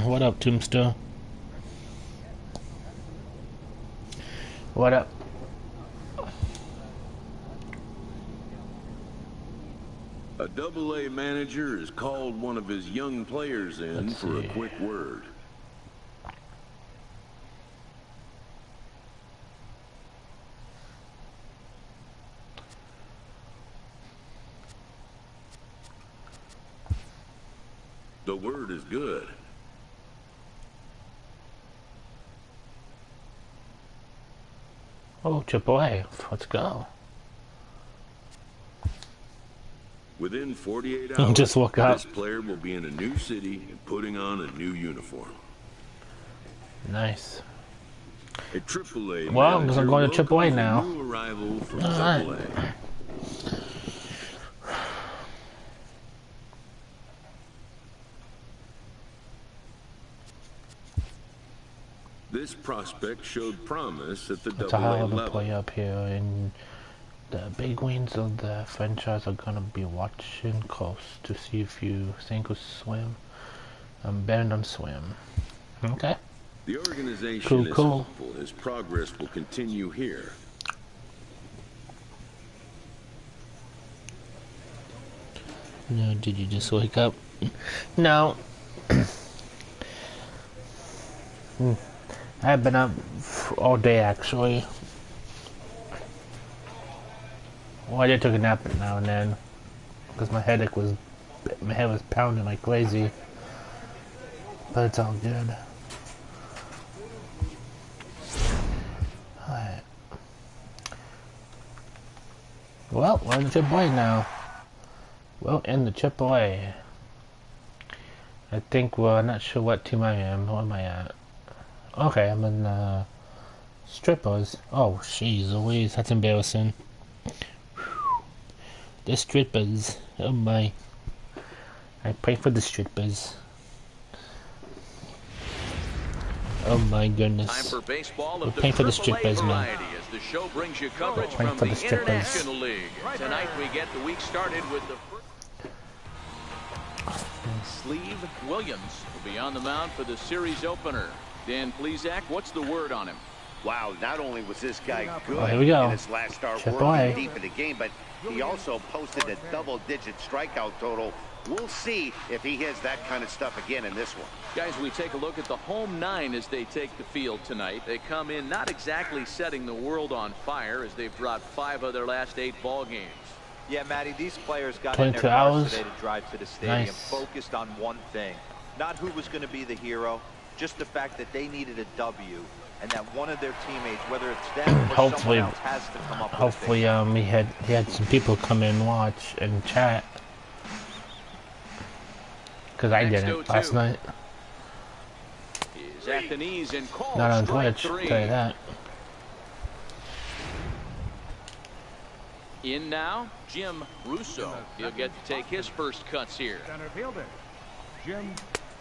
What up, Tombstone? What up? A double-A manager has called one of his young players in for a quick word. The word is good. Oh, AAA. Let's go. Within 48 hours, Just woke up. this player will be in a new city and putting on a new uniform. Nice. A AAA well, because I'm going to AAA now. New arrival from Alright. AA. This prospect showed promise at the It's a hell AA of a level. play up here, and the big wings of the franchise are gonna be watching close to see if you sink or swim. I'm betting on swim. Okay. The organization Cool, is cool. hopeful his progress will continue here. No, did you just wake up? No. I've been up all day actually. Well, I did take a nap now and then because my head was pounding like crazy. But it's all good. Alright. Well, we're in the AAA now. Well, in the AAA. I think I'm not sure what team I am. What am I at? Okay, I'm in Strippers. Oh, jeez Louise, that's embarrassing. The Strippers. Oh my. I pray for the Strippers. Oh my goodness. Time for baseball We're of the paying for the AAA strippers, man. variety as the show brings you coverage Paying from for the the strippers. International League. Tonight we get the week started with the Sleeve Williams will be on the mound for the series opener. Dan Plesac, what's the word on him? Wow, not only was this guy good Oh, here we go. in his last start AAA. working deep in the game, but he also posted a double-digit strikeout total. We'll see if he has that kind of stuff again in this one. Guys, we take a look at the home nine as they take the field tonight. They come in not exactly setting the world on fire as they've dropped 5 of their last 8 ball games. Yeah, Matty, these players got 22 in their cars hours. today to drive to the stadium, Nice. focused on one thing. Not who was going to be the hero, just the fact that they needed a W, and that one of their teammates, whether it's them or Hopefully, someone else, has to come up with a hopefully, he had some people come in and watch and chat. Because I Next didn't 0-2. last night. Is at the knees and called Not on strike Twitch, I'll 3. tell you that. In now, Jim Russo. He'll get to take his first cuts here. Center fielder, Jim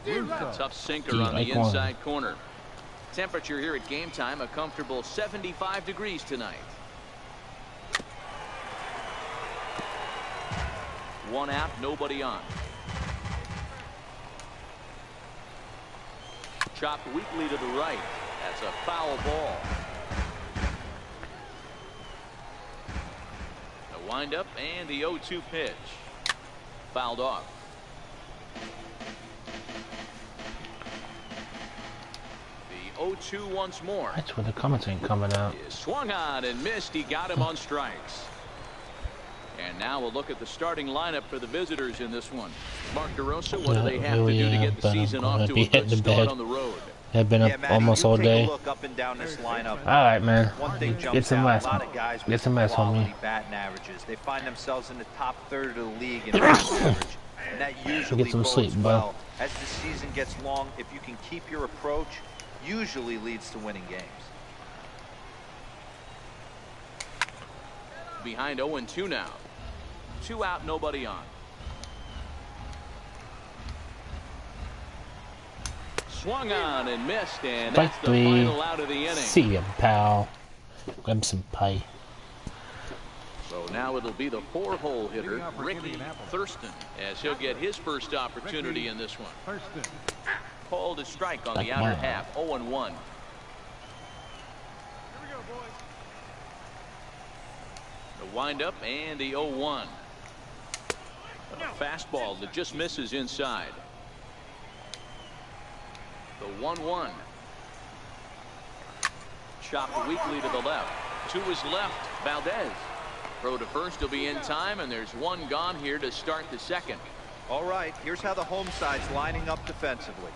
Russo. Tough sinker Deep on the right corner. inside corner. Temperature here at game time, a comfortable 75 degrees tonight. One out, nobody on. Chopped weakly to the right. That's a foul ball. The windup and the 0-2 pitch. Fouled off. The 0-2 once more. That's where the comments ain't coming out. Is swung on and missed. He got him on strikes. And now we'll look at the starting lineup for the visitors in this one. Mark DeRosa, what do they have to do to get the season off to a good start on the road? I've been up Matty, almost you all take day. a look up and down this lineup. Alright, man. One thing Get jumps some out, rest. a lot of guys Get with some rest, quality homie. batting averages. They find themselves in the top third of the league in batting average. And that usually Get some bodes sleep, bro. well. As the season gets long, if you can keep your approach, usually leads to winning games. Behind 0-2 now. 2 out, nobody on. Swung on and missed, and Strike that's the 3. final out of the inning. See ya, pal. Grab some pie. So now it'll be the 4-hole hitter, Ricky Thurston, as he'll get his first opportunity in this one. Thurston. called a strike on the outer half. 0-1. The windup and the 0-1. A fastball that just misses inside. The 1-1. Chopped weakly to the left. To his left, Valdez. Throw to first will be in time, and there's one gone here to start the second. All right, here's how the home side's lining up defensively.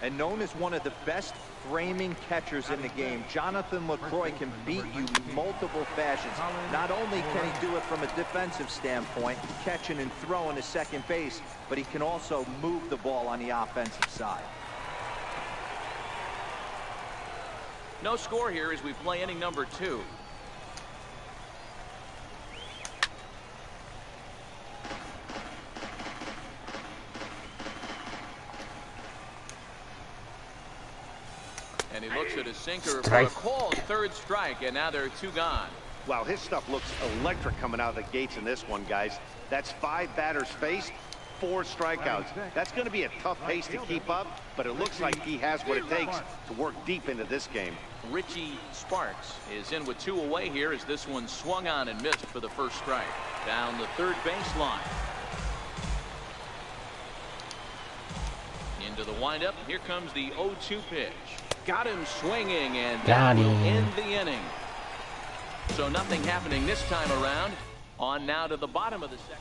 And known as one of the best framing catchers in the game, Jonathan LaCroix can beat you multiple fashions. Not only can he do it from a defensive standpoint, catching and throwing to second base, but he can also move the ball on the offensive side. No score here as we play inning number 2. And he looks at his sinker for a called third strike, and now there are 2 gone. Wow, his stuff looks electric coming out of the gates in this one, guys. That's 5 batters faced, 4 strikeouts. That's going to be a tough pace to keep up, but it looks like he has what it takes to work deep into this game. Richie Sparks is in with 2 away here as this one swung on and missed for the first strike. Down the third baseline. Into the windup. Here comes the 0-2 pitch. Got him swinging, and that will end the inning. So nothing happening this time around. On now to the bottom of the second.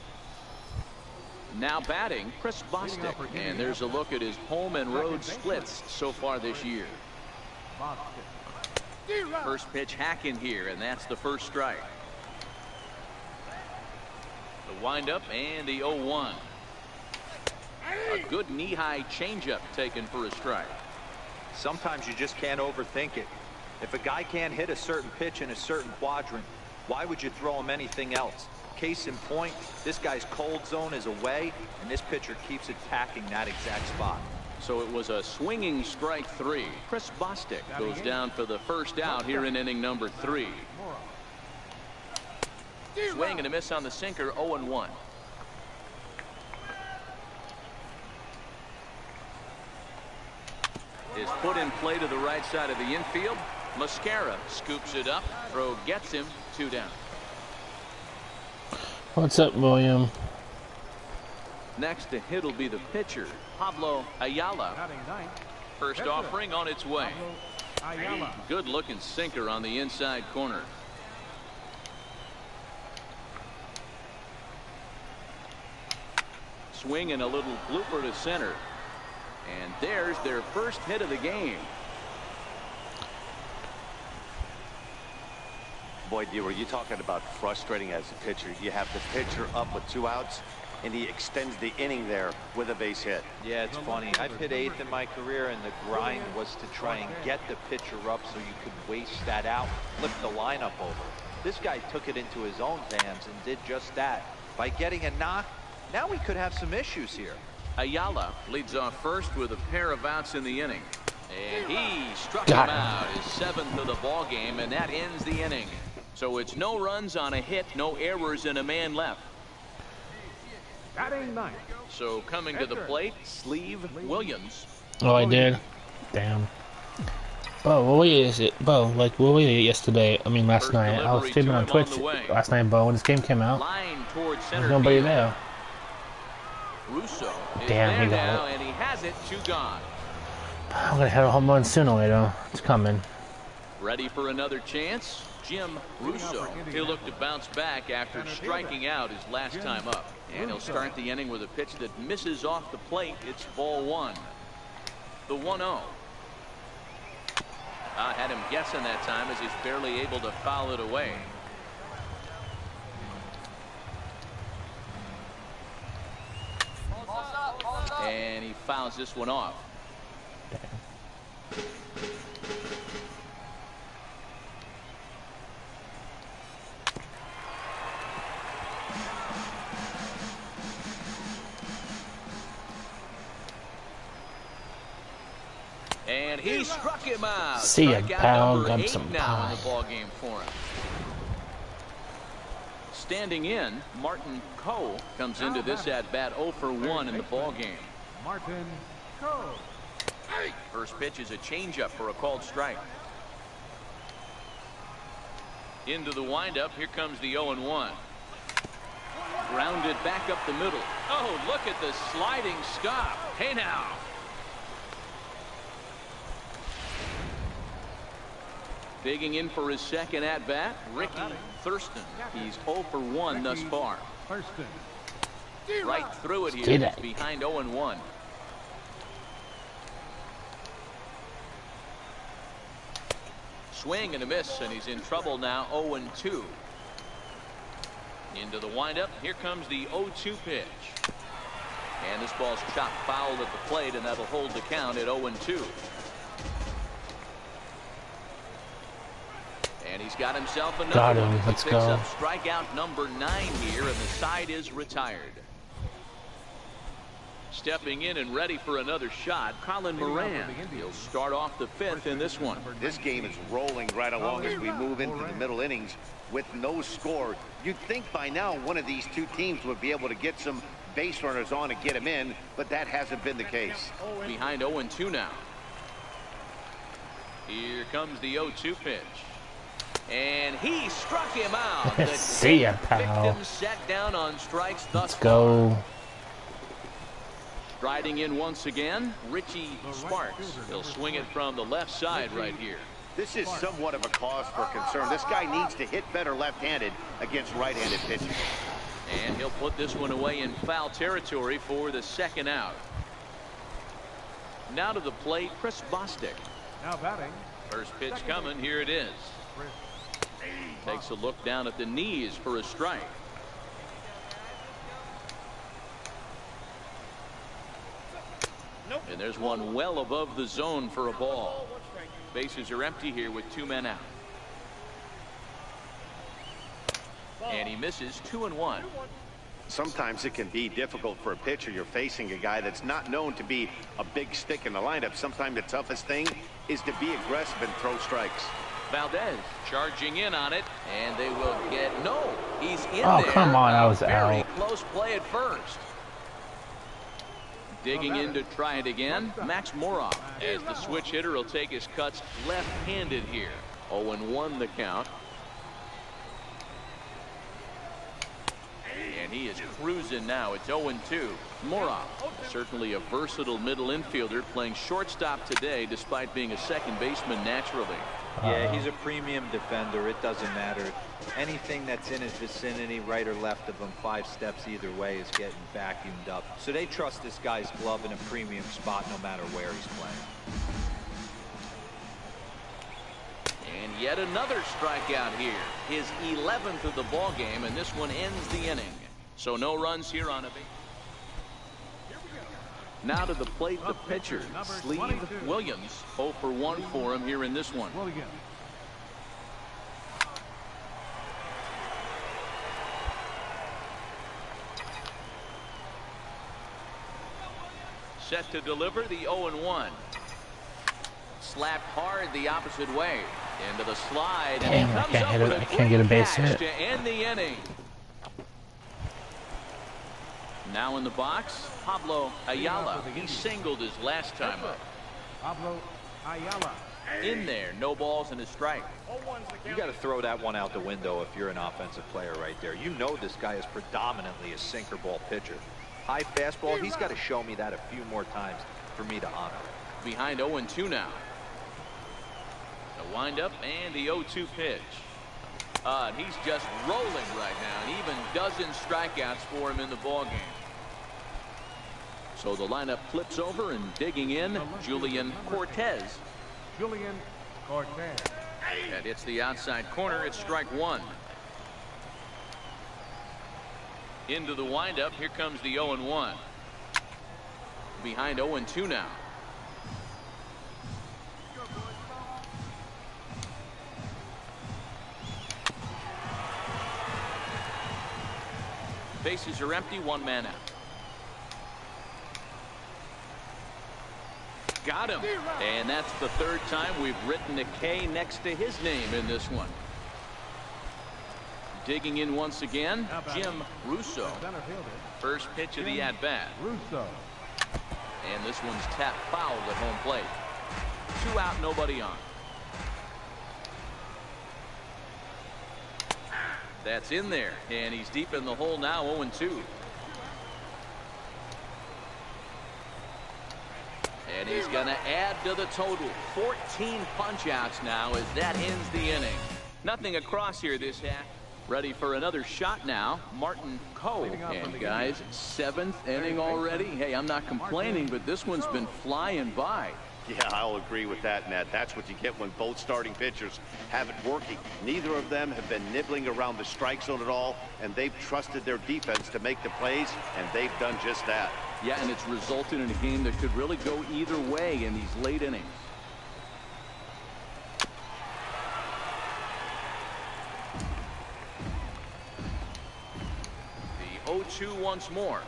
Now batting, Chris Bostic. And there's a look at his home and road splits so far this year. First pitch hacking here, and that's the first strike. The windup and the 0-1. A good knee-high changeup taken for a strike. Sometimes you just can't overthink it. If a guy can't hit a certain pitch in a certain quadrant, why would you throw him anything else? Case in point, this guy's cold zone is away, and this pitcher keeps attacking that exact spot. So it was a swinging strike 3. Chris Bostic goes down for the first out here in inning number 3. Swing and a miss on the sinker. 0-1. Is put in play to the right side of the infield. Mascara scoops it up. Throw gets him. 2 down. What's up, William? Next to hit will be the pitcher, Pablo Ayala. First offering on its way. Good looking sinker on the inside corner. Swing and a little blooper to center. And there's their first hit of the game. Boy, D, were you talking about frustrating as a pitcher? You have the pitcher up with 2 outs, and he extends the inning there with a base hit. Yeah, it's funny. I've hit 8th in my career, and the grind was to try and get the pitcher up so you could waste that out, flip the lineup over. This guy took it into his own hands and did just that. By getting a knock, now we could have some issues here. Ayala leads off first with a pair of outs in the inning. And he struck him out, his 7th of the ball game, and that ends the inning. So it's no runs on a hit, no errors, and a man left. So coming to the plate, Sleeve Williams. Oh, I did. Damn. Bo, what is it? Bo, like, what were you yesterday? I mean, last night. I was streaming on Twitch last night, Bo, when this game came out. There's nobody there. Russo is damn, he there got now, it. and he has it. 2 gone. I'm gonna hit a home run sooner or later. It's coming. Ready for another chance? Jim Russo. He'll look to bounce back after striking out his last time up. And he'll start the inning with a pitch that misses off the plate. It's ball 1. The 1-0. I had him guessing that time as he's barely able to foul it away. And he fouls this one off. And he struck him out. See ya, pal. Number Got 8 some now pie. in the ball game for him. Standing in, Martin Coe comes into this at bat 0 for 1 in the ball game. Martin Coe. First pitch is a changeup for a called strike. Into the windup. Here comes the 0-1. Grounded back up the middle. Oh, look at the sliding stop. Hey now. Digging in for his second at bat, Ricky Thurston. He's 0 for 1 thus far. Thurston. Right through it here. He's behind 0-1. Swing and a miss, and he's in trouble now. 0-2. Into the windup. Here comes the 0-2 pitch. And this ball's chopped foul at the plate, and that'll hold the count at 0-2. And he's got himself another Got him. one. Let's He picks go. up strikeout number 9 here, and the side is retired. Stepping in and ready for another shot, Colin Moran. He'll start off the 5th in this one. This game is rolling right along as we move into the middle innings with no score. You'd think by now one of these two teams would be able to get some base runners on and get them in, but that hasn't been the case. Behind 0-2 now. Here comes the 0-2 pitch. And he struck him out. The See ya, pal. victim set down on strikes thus Let's go. Striding in once again, Richie Sparks. He'll swing it from the left side right here. This is somewhat of a cause for concern. This guy needs to hit better left-handed against right-handed pitching. And he'll put this one away in foul territory for the second out. Now to the plate, Chris Bostic. Now batting. First pitch coming. Here it is. Takes a look down at the knees for a strike. And there's one well above the zone for a ball. Bases are empty here with 2 men out. And he misses 2-1. Sometimes it can be difficult for a pitcher. You're facing a guy that's not known to be a big stick in the lineup. Sometimes the toughest thing is to be aggressive and throw strikes. Valdez charging in on it, and they will get he's in Oh, there. come on, I was very out. close play at first. Digging in to try it again, Max Moroff, as the switch hitter will take his cuts left-handed here. 0-1 the count. And he is cruising now. It's 0-2. Moroff, certainly a versatile middle infielder, playing shortstop today despite being a second baseman naturally. Yeah, he's a premium defender. It doesn't matter. Anything that's in his vicinity, right or left of him, 5 steps either way, is getting vacuumed up. So they trust this guy's glove in a premium spot no matter where he's playing. And yet another strikeout here. His 11th of the ball game, and this one ends the inning. So no runs here on a base. Now to the plate, the pitcher, Sleeve Williams. 0 for 1 for him here in this one. Williams. Set to deliver the 0-1. Slapped hard the opposite way. Into the slide. And Damn, he I comes can't up hit it. with I can't get a great base catch hit. to end the inning. Now in the box, Pablo Ayala. He singled his last time up. Pablo Ayala. In there, no balls and a strike. You got to throw that one out the window if you're an offensive player right there. You know this guy is predominantly a sinker ball pitcher. High fastball, he's got to show me that a few more times for me to honor it. Behind 0-2 now. The windup and the 0-2 pitch. And he's just rolling right now, and even dozens strikeouts for him in the ball game. So the lineup flips over, and digging in, Julian Cortez. Julian Cortez. And it's the outside corner. It's strike 1. Into the windup. Here comes the 0-1. Behind 0-2 now. Bases are empty. 1 man out. Got him. And that's the 3rd time we've written a K next to his name in this one. Digging in once again, Jim Russo. Center fielder. First pitch of the at-bat. Russo. And this one's tapped foul at home plate. 2 out, nobody on. That's in there, and he's deep in the hole now, 0-2. And he's going to add to the total. 14 punch-outs now as that ends the inning. Nothing across here this half. Ready for another shot now, Martin Coe. And guys, 7th inning already. Hey, I'm not complaining, but this one's been flying by. Yeah, I'll agree with that, Ned. That's what you get when both starting pitchers have it working. Neither of them have been nibbling around the strike zone at all, and they've trusted their defense to make the plays, and they've done just that. Yeah, and it's resulted in a game that could really go either way in these late innings. The 0-2 once more.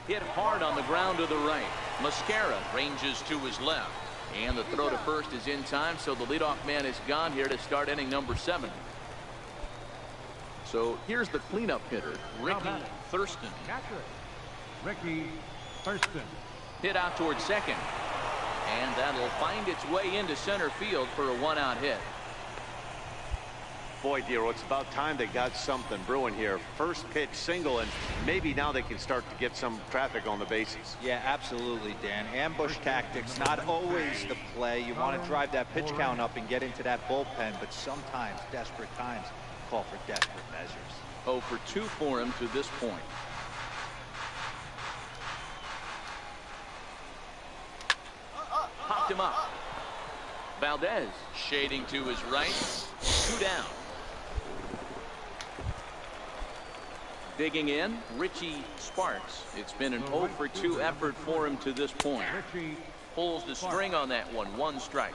Hit hard on the ground to the right. Mascara ranges to his left. And the throw to first is in time, so the leadoff man is gone here to start inning number 7. So here's the cleanup hitter, Ricky Thurston. Ricky Thurston. Hit out towards second. And that'll find its way into center field for a 1-out hit. Boy, Dero, it's about time they got something brewing here. First pitch single, and maybe now they can start to get some traffic on the bases. Yeah, absolutely, Dan. Ambush tactics, not always the play. You want to drive that pitch count up and get into that bullpen, but sometimes desperate times call for desperate measures. 0 for 2 for him to this point. Popped him up. Valdez shading to his right. 2 down. Digging in, Richie Sparks. It's been an 0 for 2 effort for him to this point. Pulls the string on that one. 1 strike.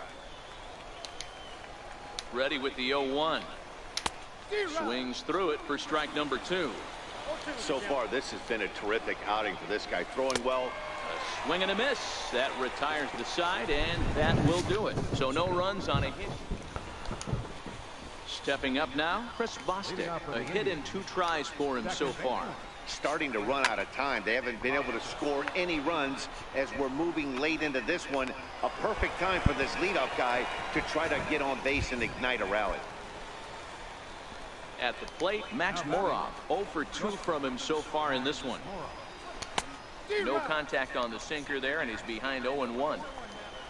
Ready with the 0-1. Swings through it for strike number 2. So far, this has been a terrific outing for this guy. Throwing well. A swing and a miss. That retires the side, and that will do it. So no runs on a hit. Stepping up now, Chris Bostic. A hit in 2 tries for him so far. Starting to run out of time. They haven't been able to score any runs as we're moving late into this one. A perfect time for this leadoff guy to try to get on base and ignite a rally. At the plate, Max Moroff. 0 for 2 from him so far in this one. No contact on the sinker there, and he's behind 0-1.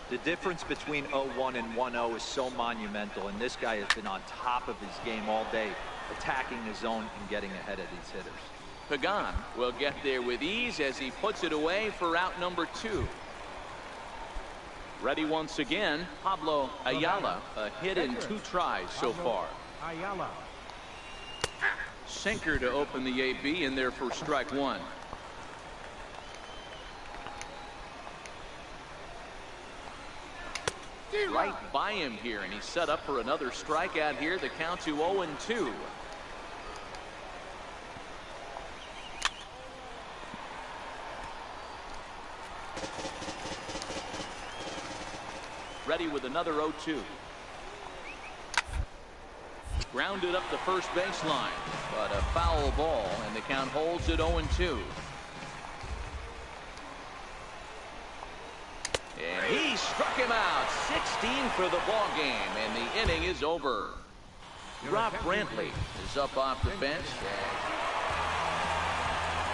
The difference between 0-1 and 1-0 is so monumental, and this guy has been on top of his game all day, attacking the zone and getting ahead of these hitters. Pagan will get there with ease as he puts it away for out number 2. Ready once again, Pablo Ayala. A hit in 2 tries so far. Ayala. Sinker to open the AB in there for strike 1. Right by him here, and he's set up for another strikeout here. The count to 0-2. Ready with another 0-2. Grounded up the first baseline, but a foul ball, and the count holds at 0-2. And he struck him out. 16 for the ball game, and the inning is over. Rob Brantley is up off the bench.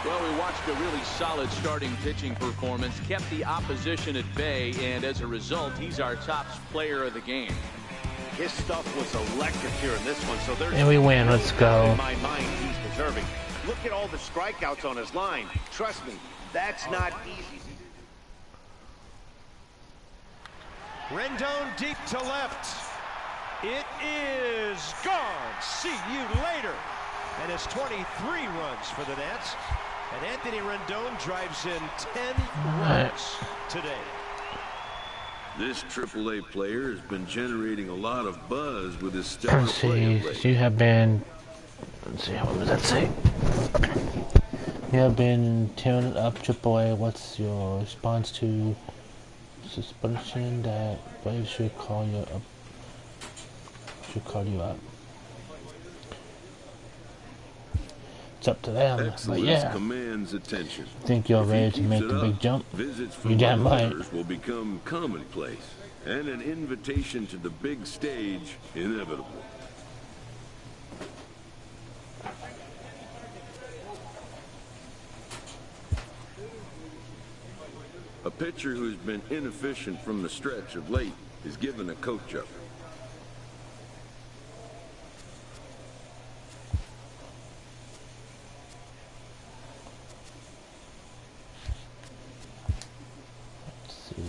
Well, we watched a really solid starting pitching performance, kept the opposition at bay, and as a result, he's our top player of the game. His stuff was electric here in this one, so there's and we win. Let's go. in my mind he's deserving. Look at all the strikeouts on his line. Trust me, that's not easy. Rendon deep to left. It is gone. See you later. And it's 23 runs for the Nats. And Anthony Rendon drives in 10 runs today. This AAA player has been generating a lot of buzz with his stellar Let's play. see. You have been. Let's see. What does that say? You have been tuned up AAA. What's your response to suspension that Braves should call you up? it's up to them. But Excellence yeah, commands attention. I think you're If he ready to keeps make it the up, big jump. visits You from damn right. others will become commonplace, and an invitation to the big stage inevitable. A pitcher who's been inefficient from the stretch of late is given a coach-up. Let's see.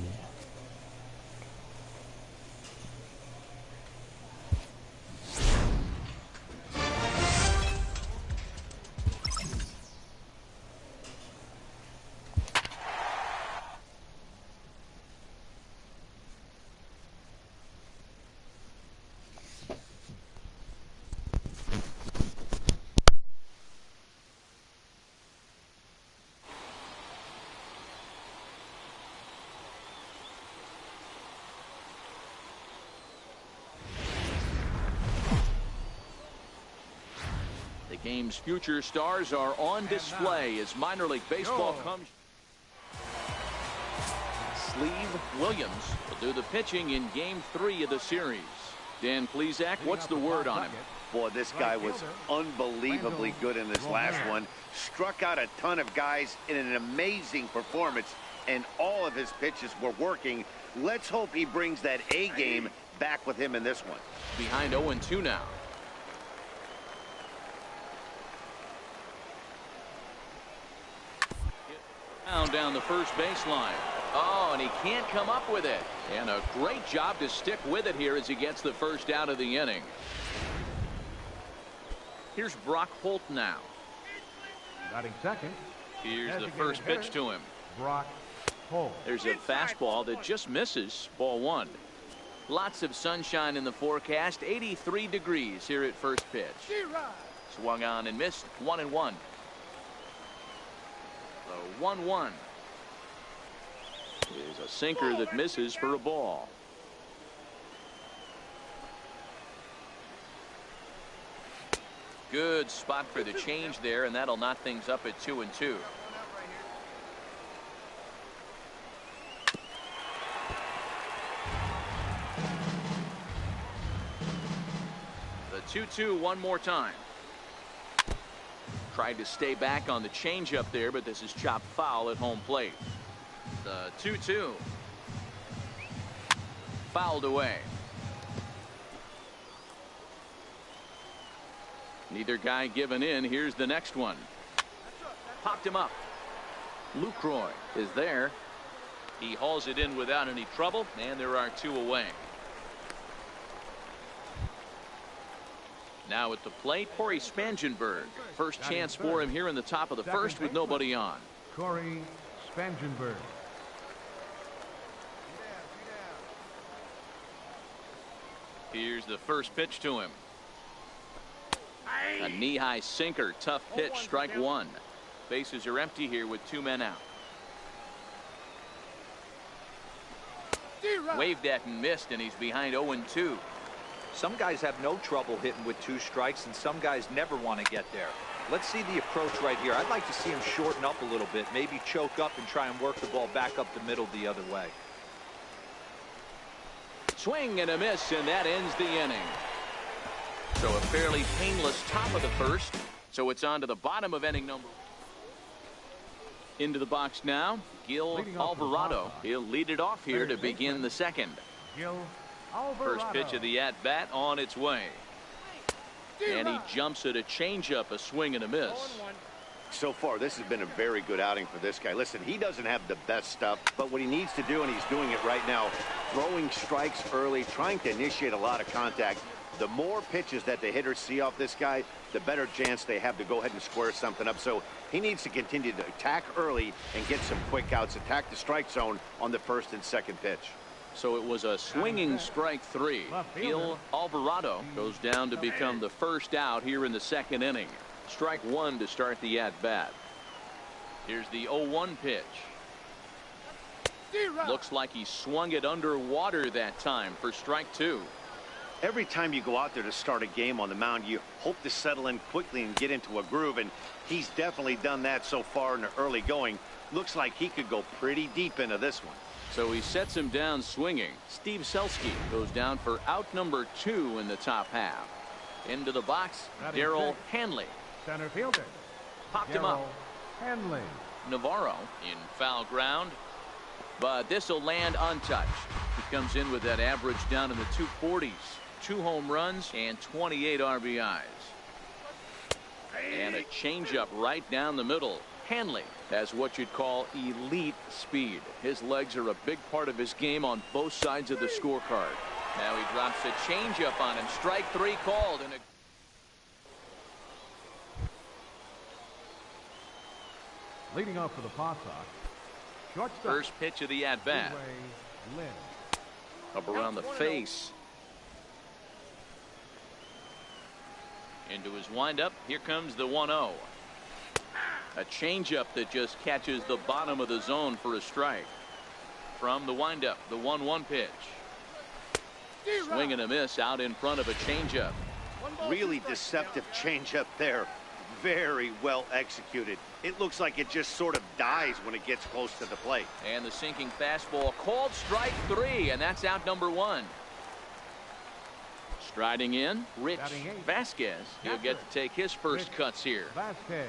The game's future stars are on display as minor league baseball comes. Sleeve Williams will do the pitching in Game 3 of the series. Dan Plesac, what's the word on him? Boy, this guy was unbelievably good in this last one. Struck out a ton of guys in an amazing performance, and all of his pitches were working. Let's hope he brings that A game back with him in this one. Behind 0-2 now. Down the first baseline. Oh, and he can't come up with it. And a great job to stick with it here as he gets the first out of the inning. Here's Brock Holt now. Batting second. Here's the first pitch to him. Brock Holt. There's a fastball that just misses. Ball one. Lots of sunshine in the forecast. 83 degrees here at first pitch. Swung on and missed. 1-1. The 1-1 is a sinker that misses for a ball. Good spot for the change there, and that'll knot things up at 2-2. The 2-2 one more time. Tried to stay back on the changeup there, but this is chopped foul at home plate. The 2-2. Fouled away. Neither guy giving in. Here's the next one. Popped him up. Lucroy is there. He hauls it in without any trouble, and there are two away. Now at the plate, Corey Spangenberg. First chance for him here in the top of the first with nobody on. Corey Spangenberg. Here's the first pitch to him. A knee-high sinker. Tough pitch. Strike one. Bases are empty here with two men out. Waved at and missed, and he's behind 0-2. Some guys have no trouble hitting with two strikes, and some guys never want to get there. Let's see the approach right here. I'd like to see him shorten up a little bit, maybe choke up and try and work the ball back up the middle the other way. Swing and a miss, and that ends the inning. So a fairly painless top of the first. So it's on to the bottom of inning number. Into the box now, Gil Alvarado. He'll lead it off here to begin the second. Gil Alvarado. First pitch of the at-bat on its way. And he jumps at a changeup, a swing and a miss. So far, this has been a very good outing for this guy. Listen, he doesn't have the best stuff, but what he needs to do, and he's doing it right now, throwing strikes early, trying to initiate a lot of contact. The more pitches that the hitters see off this guy, the better chance they have to go ahead and square something up. So he needs to continue to attack early and get some quick outs, attack the strike zone on the first and second pitch. So it was a swinging strike three. Gil Alvarado goes down to become the first out here in the second inning. Strike one to start the at-bat. Here's the 0-1 pitch. Looks like he swung it underwater that time for strike two. Every time you go out there to start a game on the mound, you hope to settle in quickly and get into a groove, and he's definitely done that so far in the early going. Looks like he could go pretty deep into this one. So he sets him down swinging. Steve Selski goes down for out number 2 in the top half. Into the box, Darrell Hanley. Center fielder. Popped him up. Hanley. Navarro in foul ground, but this will land untouched. He comes in with that average down in the 240s. 2 home runs and 28 RBIs. And a changeup right down the middle. Hanley has what you'd call elite speed. His legs are a big part of his game on both sides of the scorecard. Now he drops a changeup on him. Strike 3 called. And Leading off for the Paw Sox. Shortstop. First pitch of the at-bat. Up around the face. Into his windup. Here comes the 1-0. A changeup that just catches the bottom of the zone for a strike. From the windup, the 1-1 pitch. Swing and a miss out in front of a changeup. Really deceptive changeup there. Very well executed. It looks like it just sort of dies when it gets close to the plate. And the sinking fastball called strike 3, and that's out number 1. Striding in, Rich Vasquez. He'll get to take his first cuts here. Vasquez.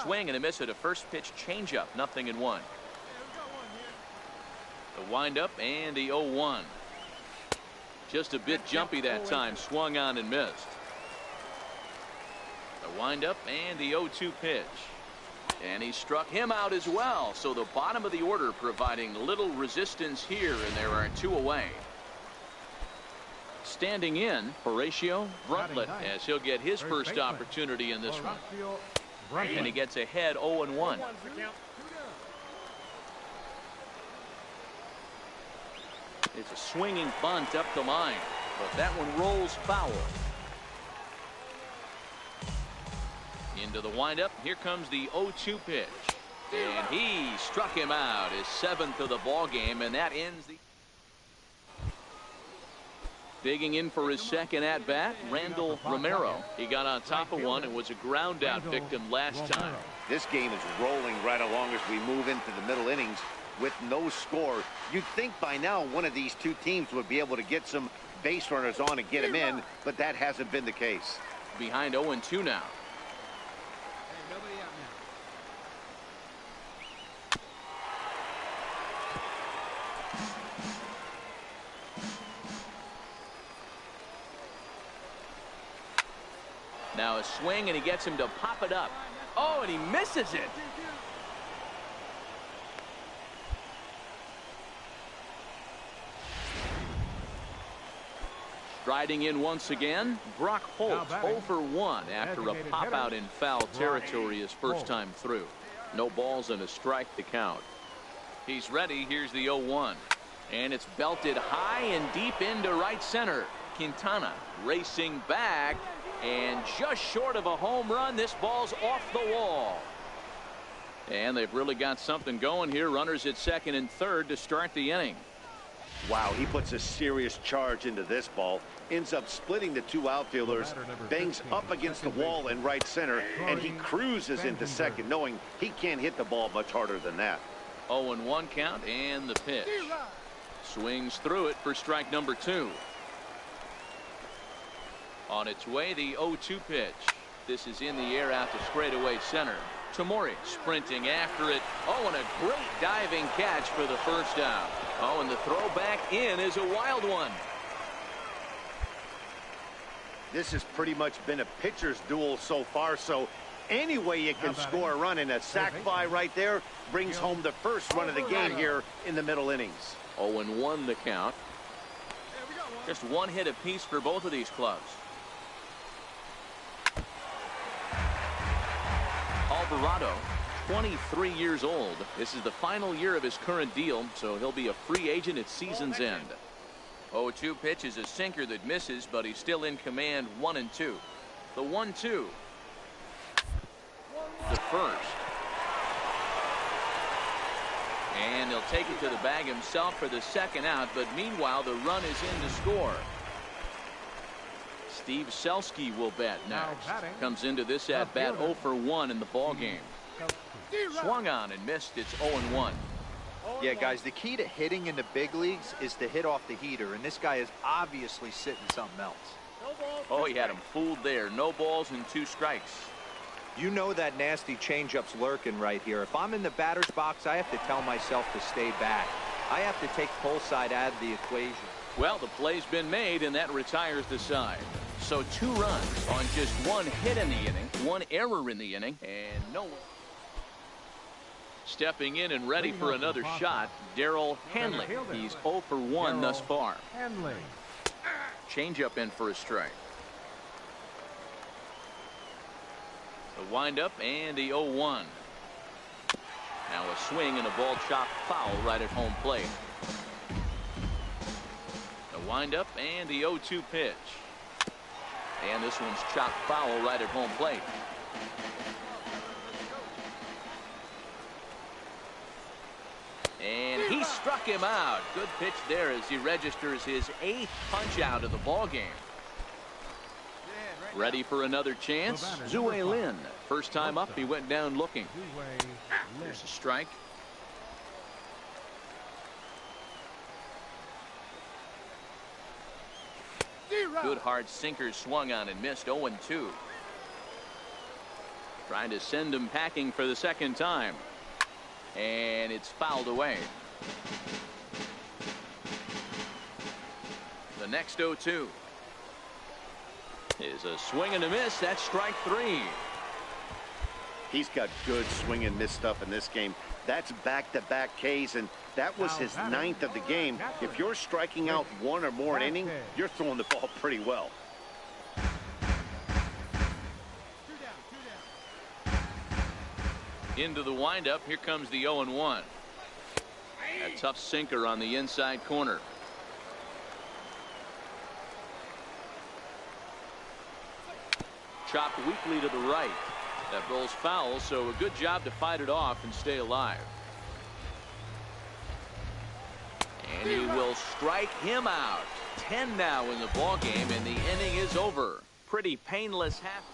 Swing and a miss at a first pitch changeup. 0-1. The windup and the 0-1. Just a bit jumpy that time. Swung on and missed. The windup and the 0-2 pitch. And he struck him out as well. So the bottom of the order providing little resistance here, and there are 2 away. Standing in, Horatio Bruntlett, as he'll get his first opportunity in this one. And he gets ahead 0-1. It's a swinging bunt up the line, but that one rolls foul. Into the windup. Here comes the 0-2 pitch. And he struck him out, his 7th of the ball game, and that ends the. Digging in for his second at-bat, Randall Romero. He got on top of one and was a ground-out victim last time. This game is rolling right along as we move into the middle innings with no score. You'd think by now one of these 2 teams would be able to get some base runners on and get them in, but that hasn't been the case. Behind 0-2 now. Now a swing, and he gets him to pop it up. Oh, and he misses it. Striding in once again, Brock Holt 0 for 1 after a pop out in foul territory his first time through. No balls and a strike to count. He's ready. Here's the 0-1. And it's belted high and deep into right center. Quintana racing back. And just short of a home run, this ball's off the wall. And they've really got something going here. Runners at second and third to start the inning. Wow, he puts a serious charge into this ball. Ends up splitting the 2 outfielders. Bangs up against the wall in right center. And he cruises into second, knowing he can't hit the ball much harder than that. 0-1 count and the pitch. Swings through it for strike number 2. On its way, the 0-2 pitch. This is in the air out to straightaway center. Tamori sprinting after it. Oh, and a great diving catch for the first out. Oh, and the throw back in is a wild one. This has pretty much been a pitcher's duel so far, so any way you can score a run, in a sac fly right there brings home the first run of the game here in the middle innings. 0-1 the count. Just 1 hit apiece for both of these clubs. Alvarado, 23 years old. This is the final year of his current deal, so he'll be a free agent at season's end. 0-2 pitch is a sinker that misses, but he's still in command. 1-2. The 1-2. The first. And he'll take it to the bag himself for the second out, but meanwhile the run is in to score. Steve Selski will bat next. Comes into this at bat 0 for 1 in the ball game. Swung on and missed. It's 0-1. Yeah, guys, the key to hitting in the big leagues is to hit off the heater, and this guy is obviously sitting something else. Oh, he had him fooled there. No balls and 2 strikes. You know that nasty changeup's lurking right here. If I'm in the batter's box, I have to tell myself to stay back. I have to take pull side out of the equation. Well, the play's been made, and that retires the side. So 2 runs on just 1 hit in the inning, 1 error in the inning, and no one. Stepping in and ready for another shot, Darrell Hanley. He's 0 for 1 thus far. Change up in for a strike. The windup and the 0-1. Now a swing and a ball chopped foul right at home plate. The windup and the 0-2 pitch. And this one's chopped foul right at home plate. And he struck him out. Good pitch there as he registers his 8th punch out of the ball game. Ready for another chance? Zue Lin. First time up, he went down looking. There's a strike. Good hard sinker swung on and missed. 0-2. Trying to send him packing for the second time. And it's fouled away. The next 0-2 is a swing and a miss. That's strike 3. He's got good swing and miss stuff in this game. That's back-to-back Ks, and that was his 9th of the game. If you're striking out 1 or more an inning, you're throwing the ball pretty well. Into the windup. Here comes the 0-1. A tough sinker on the inside corner. Chopped weakly to the right. That rolls foul, so a good job to fight it off and stay alive. And he will strike him out. 10 now in the ball game, and the inning is over. Pretty painless half.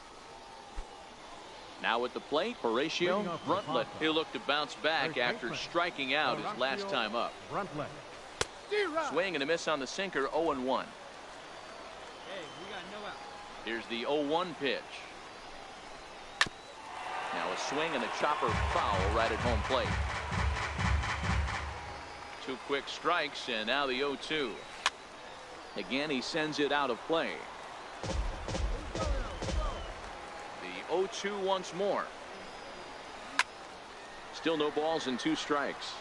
Now at the plate, Horatio Bruntlett. He'll look to bounce back after striking out his last time up. Swing and a miss on the sinker. 0-1. Here's the 0-1 pitch. Now a swing and a chopper foul right at home plate. 2 quick strikes, and now the 0-2. Again, he sends it out of play. The 0-2 once more. Still no balls and 2 strikes.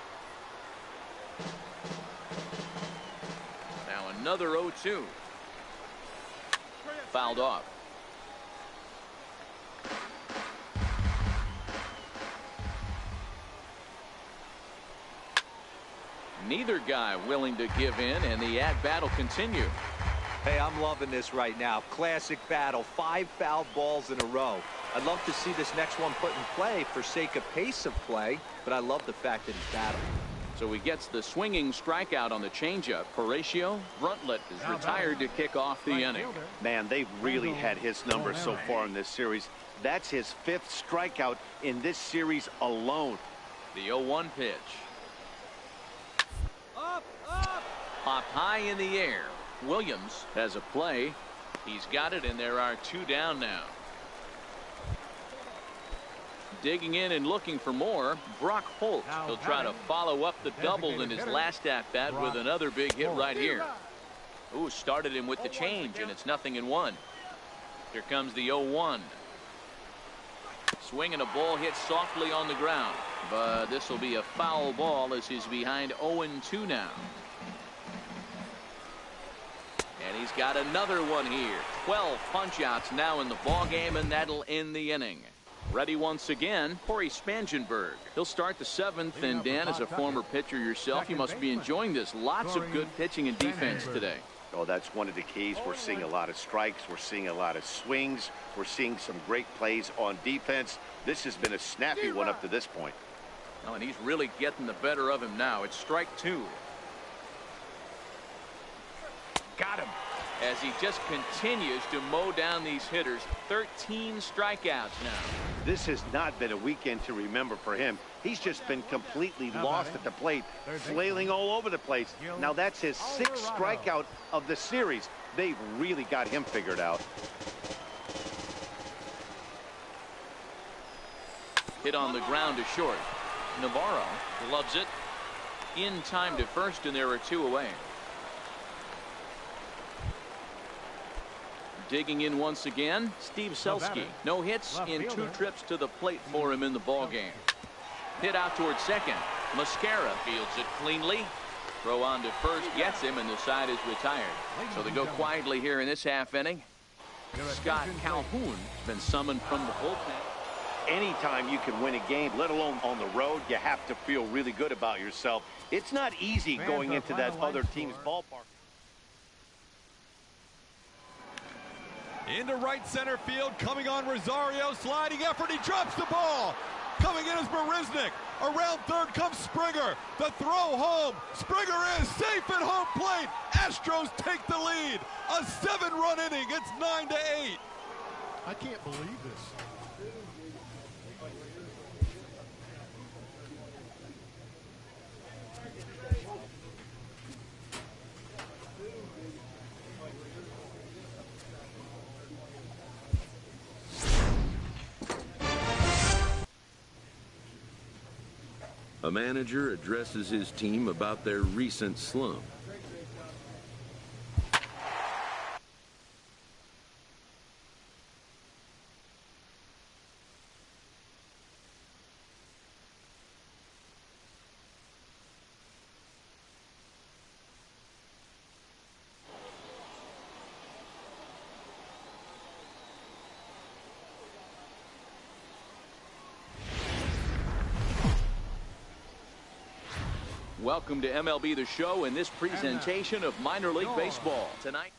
Now another 0-2. Fouled off. Neither guy willing to give in, and the at-bat will continue. Hey, I'm loving this right now. Classic battle. 5 foul balls in a row. I'd love to see this next one put in play for sake of pace of play, but I love the fact that he's battling. So he gets the swinging strikeout on the changeup. Horatio Bruntlett is retired to kick off the inning. Man, they've really had his number so far in this series. That's his 5th strikeout in this series alone. The 0-1 pitch. Pop high in the air. Williams has a play. He's got it, and there are 2 down now. Digging in and looking for more, Brock Holt. He'll try to follow up the double in his last at-bat with another big hit right here. Ooh, started him with the change, and it's 0-1. Here comes the 0-1. Swing and a ball hit softly on the ground, but this will be a foul ball as he's behind 0-2 now. And he's got another one here. 12 punch-outs now in the ball game, and that'll end the inning. Ready once again, Corey Spangenberg. He'll start the 7th, and Dan, as a former pitcher yourself, you must be enjoying this. Lots of good pitching and defense today. Oh, that's one of the keys. We're seeing a lot of strikes. We're seeing a lot of swings. We're seeing some great plays on defense. This has been a snappy one up to this point. Oh, and he's really getting the better of him now. It's strike 2. Got him. As he just continues to mow down these hitters. 13 strikeouts now. This has not been a weekend to remember for him. He's just been completely lost at the plate, flailing all over the place. Now that's his 6th strikeout of the series. They've really got him figured out. Hit on the ground to short. Navarro loves it. In time to first, and there are 2 away. Digging in once again, Steve Selski. No hits in 2 trips to the plate for him in the ball game. Hit out towards second. Mascara fields it cleanly. Throw on to first, gets him, and the side is retired. So they go quietly here in this half inning. Scott Calhoun's been summoned from the bullpen. Anytime you can win a game, let alone on the road, you have to feel really good about yourself. It's not easy going into that other team's ballpark. Into right center field, coming on Rosario, sliding effort, he drops the ball. Coming in is Marisnik. Around third comes Springer. The throw home. Springer is safe at home plate. Astros take the lead. A 7-run inning. It's 9-8. I can't believe this. A manager addresses his team about their recent slump. Welcome to MLB The Show in this presentation of minor league baseball tonight.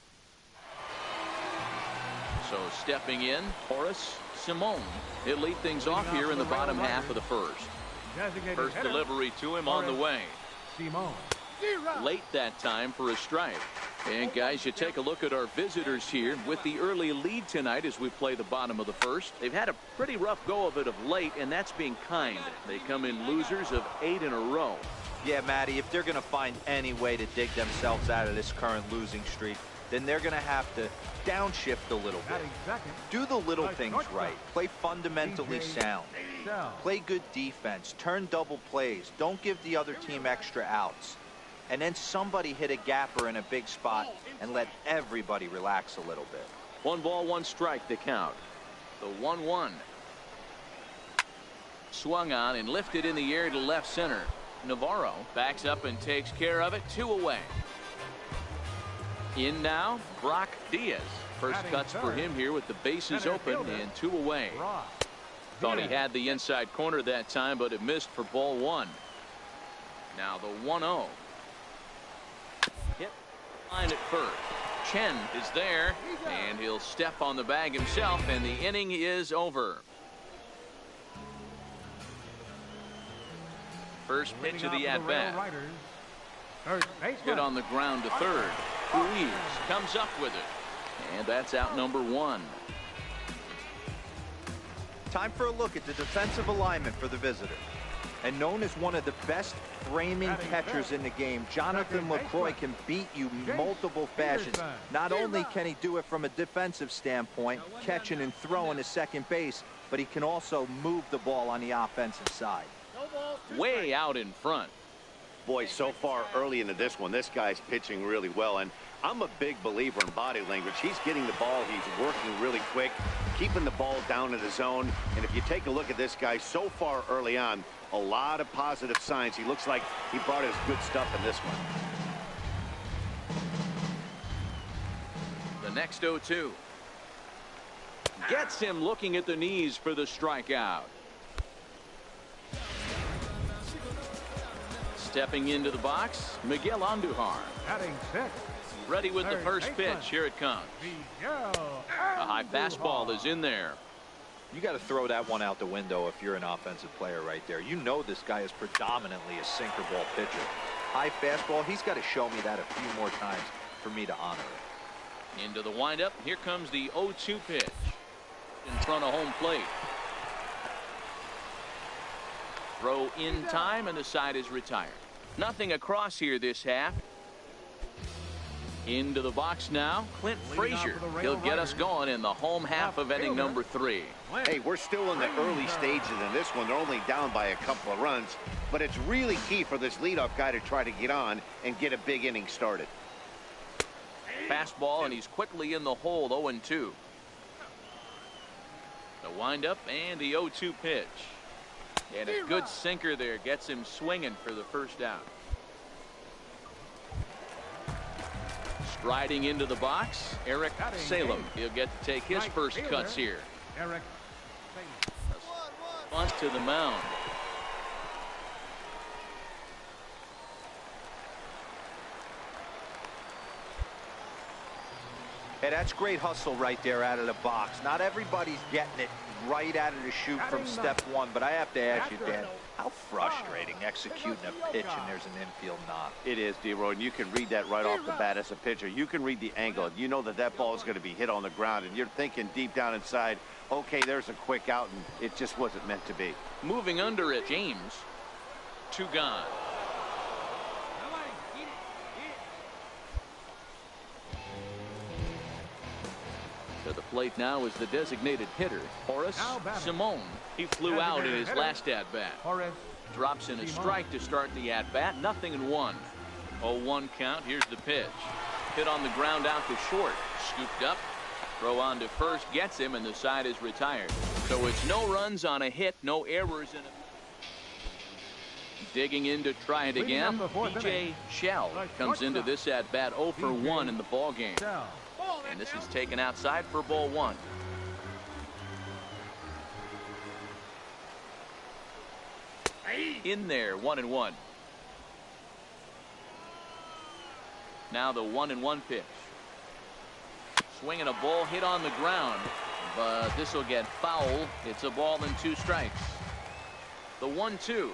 So stepping in, Horace Simone. He'll lead things off here in the bottom half of the first. First delivery to him on the way. Late that time for a strike. And guys, you take a look at our visitors here with the early lead tonight as we play the bottom of the first. They've had a pretty rough go of it of late, and that's being kind. They come in losers of 8 in a row. Yeah, Matty, if they're going to find any way to dig themselves out of this current losing streak, then they're going to have to downshift a little bit. Do the little things right. Play fundamentally sound. Play good defense. Turn double plays. Don't give the other team extra outs. And then somebody hit a gapper in a big spot and let everybody relax a little bit. 1 ball, 1 strike to count. The 1-1. Swung on and lifted in the air to left center. Navarro backs up and takes care of it. 2 away. In now, Brock Diaz. First cuts for him here with the bases open and 2 away. Thought he had the inside corner that time, but it missed for ball 1. Now the 1-0. Hit line at first. Chen is there, and he'll step on the bag himself, and the inning is over. First pitch of the at-bat. Hit on the ground to third. Ruiz comes up with it. And that's out number 1. Time for a look at the defensive alignment for the visitor. And known as one of the best framing catchers in the game, Jonathan LaCroix can beat you multiple fashions. Not only can he do it from a defensive standpoint, catching and throwing to second base, but he can also move the ball on the offensive side. Way out in front. Boy, so far early into this one, this guy's pitching really well. And I'm a big believer in body language. He's getting the ball. He's working really quick, keeping the ball down in the zone. And if you take a look at this guy so far early on, a lot of positive signs. He looks like he brought his good stuff in this one. The next 0-2. Gets him looking at the knees for the strikeout. Stepping into the box, Miguel Andujar. Ready with the first pitch. Here it comes. A high fastball is in there. You got to throw that one out the window if you're an offensive player right there. You know this guy is predominantly a sinker ball pitcher. High fastball, he's got to show me that a few more times for me to honor it. Into the windup. Here comes the 0-2 pitch in front of home plate. Throw in time, and the side is retired. Nothing across here this half. Into the box now, Clint Frazier. He'll get us going in the home half of inning number 3. Hey, we're still in the early stages in this one. They're only down by a couple of runs, but it's really key for this leadoff guy to try to get on and get a big inning started. Fastball, and he's quickly in the hole. 0-2. The windup and the 0-2 pitch. And a good sinker there gets him swinging for the first out. Striding into the box, Eric Salem. He'll get to take his first cuts here. Eric. Bunt to the mound. Hey, that's great hustle right there out of the box. Not everybody's getting it right out of the chute from step one, but I have to ask you, Dan, how frustrating executing a pitch and there's an infield knock. It is, D-Roy, and you can read that right off the bat as a pitcher. You can read the angle. You know that that ball is going to be hit on the ground, and you're thinking deep down inside, okay, there's a quick out, and it just wasn't meant to be. Moving under it, James. 2 gone. To the plate now is the designated hitter, Horace Simone. He flew out in his last at-bat. Drops in a strike to start the at-bat. 0-1. 0-1 count. Here's the pitch. Hit on the ground out to short. Scooped up. Throw on to first. Gets him, and the side is retired. So it's no runs on a hit. No errors in it. Digging in to try it again. DJ Shell comes into this at-bat 0 for 1 in the ball game. And this is taken outside for ball 1. In there, 1-1. Now the 1-1 pitch. Swinging a ball hit on the ground, but this will get foul. It's a ball and 2 strikes. The 1-2.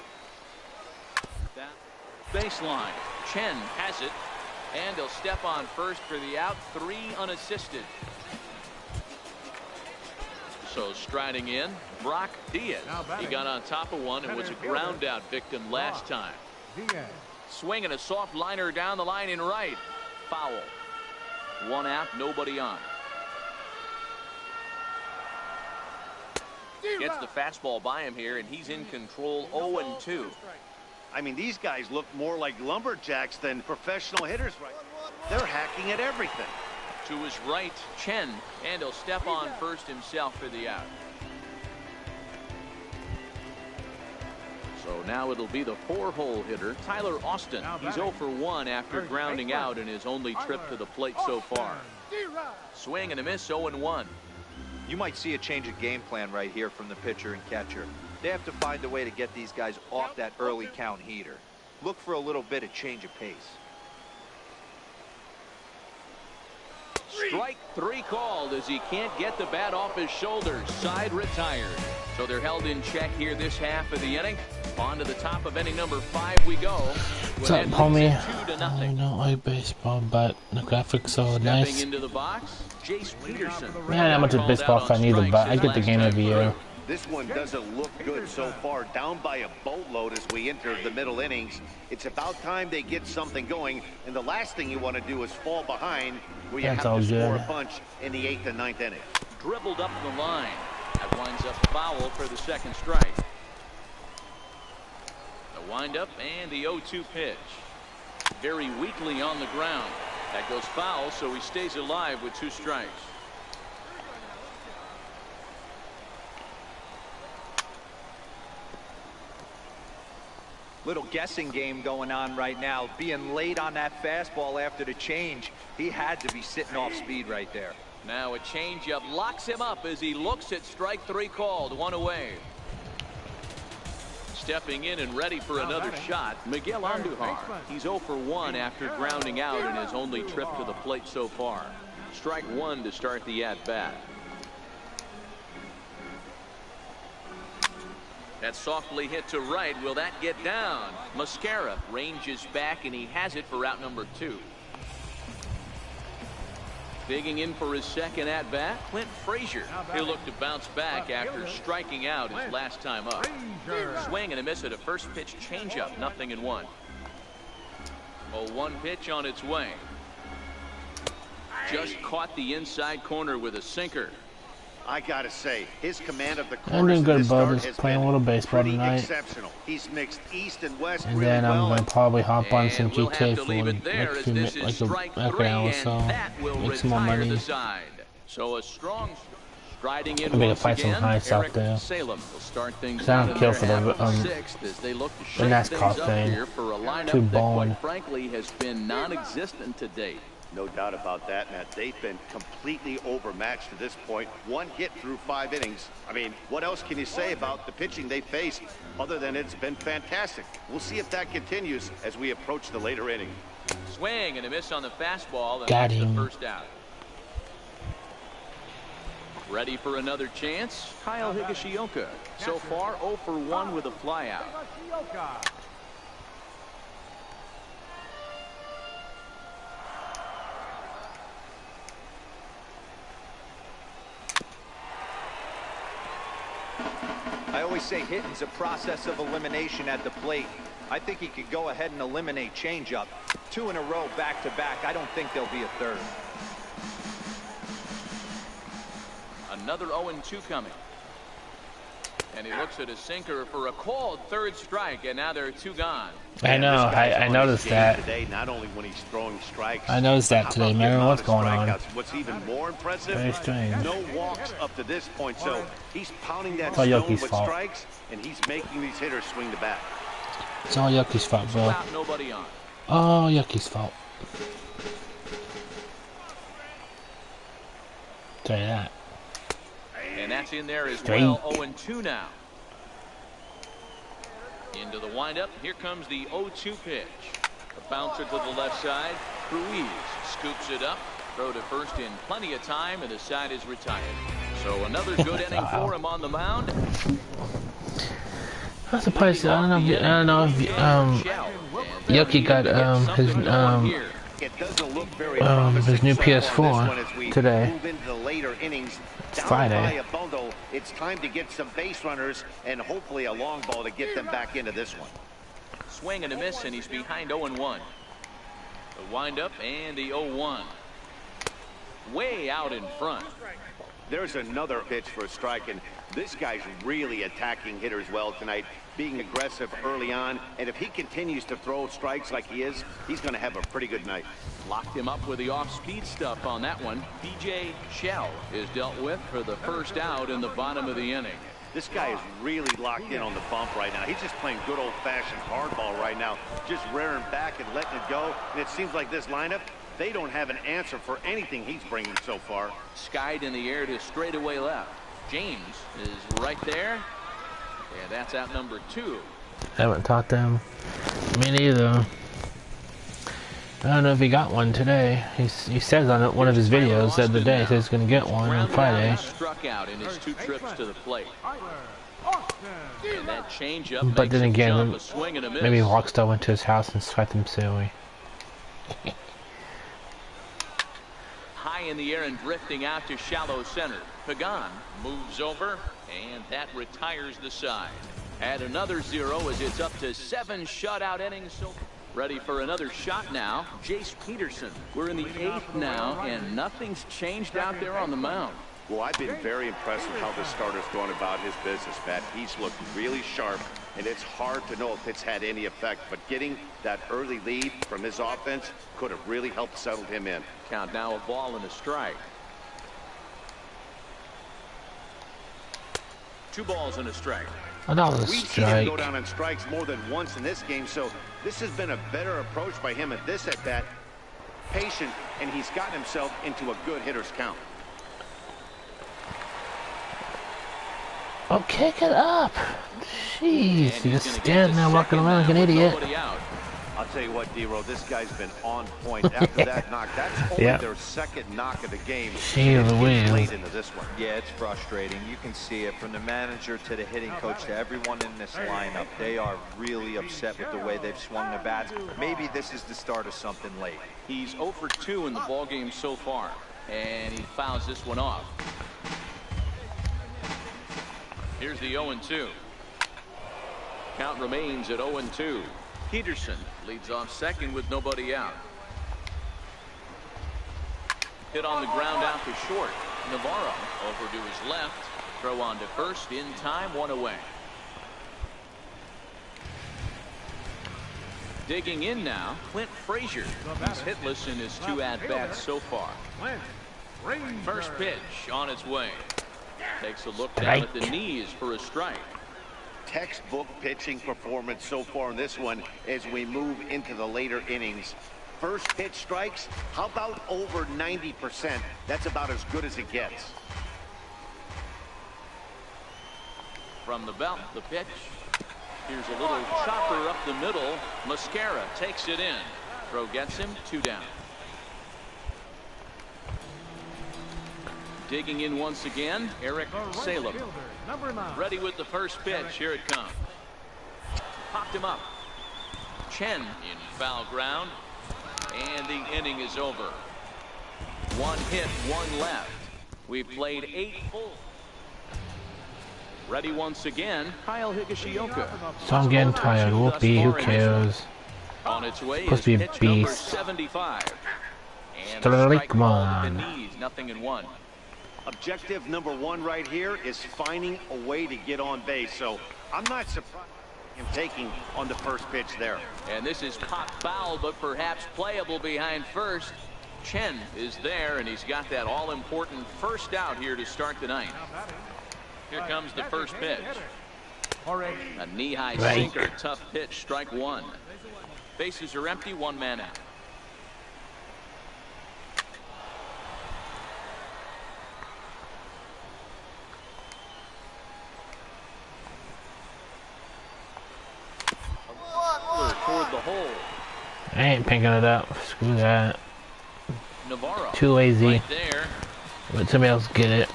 That baseline. Chen has it. And he'll step on first for the out. 3 unassisted. So striding in, Brock Diaz. He got on top of one and was a ground out victim last time. Swinging a soft liner down the line in right. Foul. 1 out, nobody on. Gets the fastball by him here, and he's in control. 0-2. I mean, these guys look more like lumberjacks than professional hitters right now. They're hacking at everything. To his right, Chen, and he'll step on first himself for the out. So now it'll be the 4-hole hitter, Tyler Austin. He's 0 for 1 after grounding out in his only trip to the plate so far. Swing and a miss, 0-1. You might see a change of game plan right here from the pitcher and catcher. They have to find a way to get these guys off that early count heater. Look for a little bit of change of pace. Strike 3 called as he can't get the bat off his shoulders. Side retired. So they're held in check here this half of the inning. On to the top of inning number 5 we go. What's up, homie? I don't like baseball, but the graphics are nice. Stepping into the box, Jace Peterson. Man, I'm not much a baseball fan either, but I get the game every year. This one doesn't look good so far. Down by a boatload as we enter the middle innings. It's about time they get something going, and the last thing you want to do is fall behind where you have to score a bunch in the 8th and 9th inning. Dribbled up the line. That winds up foul for the 2nd strike. The windup and the 0-2 pitch. Very weakly on the ground. That goes foul, so he stays alive with 2 strikes. Little guessing game going on right now. Being late on that fastball after the change. He had to be sitting off speed right there. Now a changeup locks him up as he looks at strike 3 called. 1 away. Stepping in and ready for another shot, Miguel Andujar. He's 0 for 1 after grounding out in his only trip to the plate so far. Strike 1 to start the at-bat. That's softly hit to right. Will that get down? Mascara ranges back, and he has it for out number 2. Digging in for his second at-bat, Clint Frazier. He'll look to bounce back after striking out his last time up. Swing and a miss at a first pitch changeup, 0-1. 0-1 pitch on its way. Just caught the inside corner with a sinker. I gotta say, his command of the I'm corners doing good, this bud. start Just has playing a been little baseball pretty tonight. exceptional. He's mixed east and west And really then I'm well. going to probably hop on some And we'll have GTA to for leave like it there a as few this minutes, is like strike an 3, hour or and so. that will Make some more retire money. the side. So a strong striding in I'm gonna once fight some again. heights out Eric there. Salem will start things So I don't out in kill their for the, half of the 6th as they look to shake NASCAR things up thing. here for a lineup Too that bone. quite frankly has been non-existent to date. No doubt about that, Matt. They've been completely overmatched to this point. 1 hit through 5 innings. I mean, what else can you say about the pitching they faced other than it's been fantastic? We'll see if that continues as we approach the later inning. Swing and a miss on the fastball, and Got that's the him. first out. Ready for another chance? Kyle Higashioka. So far 0 for 1 with a flyout. I always say hitting's a process of elimination at the plate. I think he could go ahead and eliminate changeup. 2 in a row back-to-back. I don't think there'll be a third. Another 0-2 coming. And he looks at his sinker for a called third strike, and now there are 2 gone. I know. I noticed that. Today, not only when he's throwing strikes. I noticed that how today, about the man. amount What's of going on? strikeouts? What's even more impressive? Very strange. No walks up to this point, so he's pounding that It's all stone Yoki's with fault. strikes, and he's making these hitters swing the bat. It's all Yucky's fault, bro. Out, nobody on. Oh, Yucky's fault. Tell you that. And that's in there as Straight. well. 0-2 now. Into the windup. Here comes the 0-2 pitch. A bouncer to the left side. Ruiz scoops it up. Throw to first in plenty of time, and the side is retired. So another good inning for him on the mound. I'm surprised. I don't know if Yucky got his new PS4 today. It's Friday. It's time to get some base runners and hopefully a long ball to get them back into this one. Swing and a miss, and he's behind 0-1. The windup and the 0-1. Way out in front. There's another pitch for a strike, and this guy's really attacking hitters well tonight, being aggressive early on, and if he continues to throw strikes like he is, he's going to have a pretty good night. Locked him up with the off-speed stuff on that one. DJ Shell is dealt with for the first out in the bottom of the inning. This guy is really locked in on the bump right now. He's just playing good old-fashioned hardball right now, just rearing back and letting it go, and it seems like this lineup, they don't have an answer for anything he's bringing so far. Skied in the air to straightaway left. James is right there. And that's out number 2. Haven't taught them. Me neither. I don't know if he got one today. He says on one of his videos the other day, he says he's going to get one on Friday. Struck out in his 2 trips to the plate. And that changeup But then again, a swing and a miss. maybe Rockstar went to his house and swiped him silly. High in the air and drifting out to shallow center. Pagan moves over, and that retires the side. Add another 0 as it's up to 7 shutout innings. So ready for another shot now. Jace Peterson. We're in the 8th now, and nothing's changed out there on the mound. Well, I've been very impressed with how this starter's going about his business, Matt. He's looked really sharp, and it's hard to know if it's had any effect, but getting that early lead from his offense could have really helped settle him in. Count now, a ball and a strike. 2 balls and a strike. Oh, that was a We've seen him go strike. down on strikes more than once in this game, so this has been a better approach by him at this at-bat. Patient, and he's gotten himself into a good hitter's count. Oh, kick it up. Jeez, you're just standing there walking around like an idiot. I'll tell you what, D-Row, this guy's been on point after that knock. That's only their second knock of the game. Jeez Louise. Late into this one. Yeah, it's frustrating. You can see it from the manager to the hitting coach to everyone in this lineup. They are really upset with the way they've swung the bats. Maybe this is the start of something late. He's 0 for 2 in the ballgame so far, and he fouls this one off. Here's the 0-2. Count remains at 0-2. Peterson leads off second with nobody out. Hit on the ground out to short. Navarro over to his left. Throw on to first in time, 1 away. Digging in now, Clint Frazier. He's hitless in his 2 at-bats so far. First pitch on its way. Takes a look down at the knees for a strike. Textbook pitching performance so far in this one as we move into the later innings. First pitch strikes, how about over 90%? That's about as good as it gets. From the belt, the pitch. Here's a little chopper up the middle. Mascara takes it in. Throw gets him, 2 down. Digging in once again, Eric Salem. Ready with the first pitch. Here it comes. Popped him up. Chen in foul ground. And the inning is over. 1 hit, 1 left. We've played 8 full. Ready once again, Kyle Higashioka. So I'm getting tired. Whoopee, who cares? On its way Supposed to be a pitch number beast. 75. And Strike ball at the one. knees, 0-1. Objective number 1 right here is finding a way to get on base. So I'm not surprised him taking on the first pitch there. And this is pot foul, but perhaps playable behind first. Chen is there, and he's got that all-important first out here to start the ninth. Here comes the first pitch. A knee-high sinker, tough pitch, strike 1. Bases are empty, 1 man out. Toward the hole. I ain't picking it up. Screw that. Navarro. Too lazy. Right there. Let somebody else get it.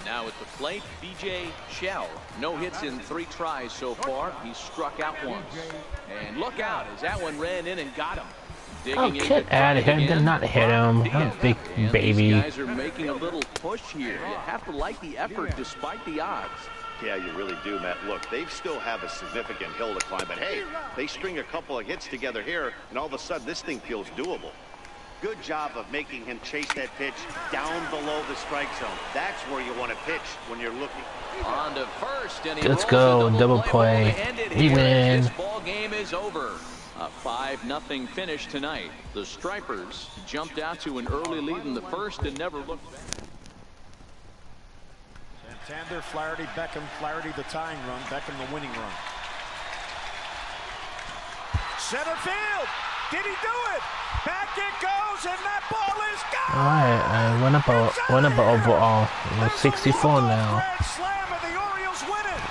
Now at the plate, BJ Shell. No hits in 3 tries so far. He struck out once. And look out as that one ran in and got him. Oh, get out of here. Did not hit him. What a big baby. These guys are making a little push here. You have to like the effort despite the odds. Yeah, you really do, Matt. Look, they still have a significant hill to climb, but hey, they string a couple of hits together here, and all of a sudden this thing feels doable. Good job of making him chase that pitch down below the strike zone. That's where you want to pitch when you're looking. On to first, and he Let's go, double play. We win. This ball game is over. A 5-0 finish tonight. The Stripers jumped out to an early lead in the first and never looked back. Santander, Flaherty, Beckham, Flaherty the tying run, Beckham the winning run. Center field. Did he do it? Back it goes, and that ball is gone. Alright, I went up overall. We're 64 now. Grand slam, and the Orioles win it.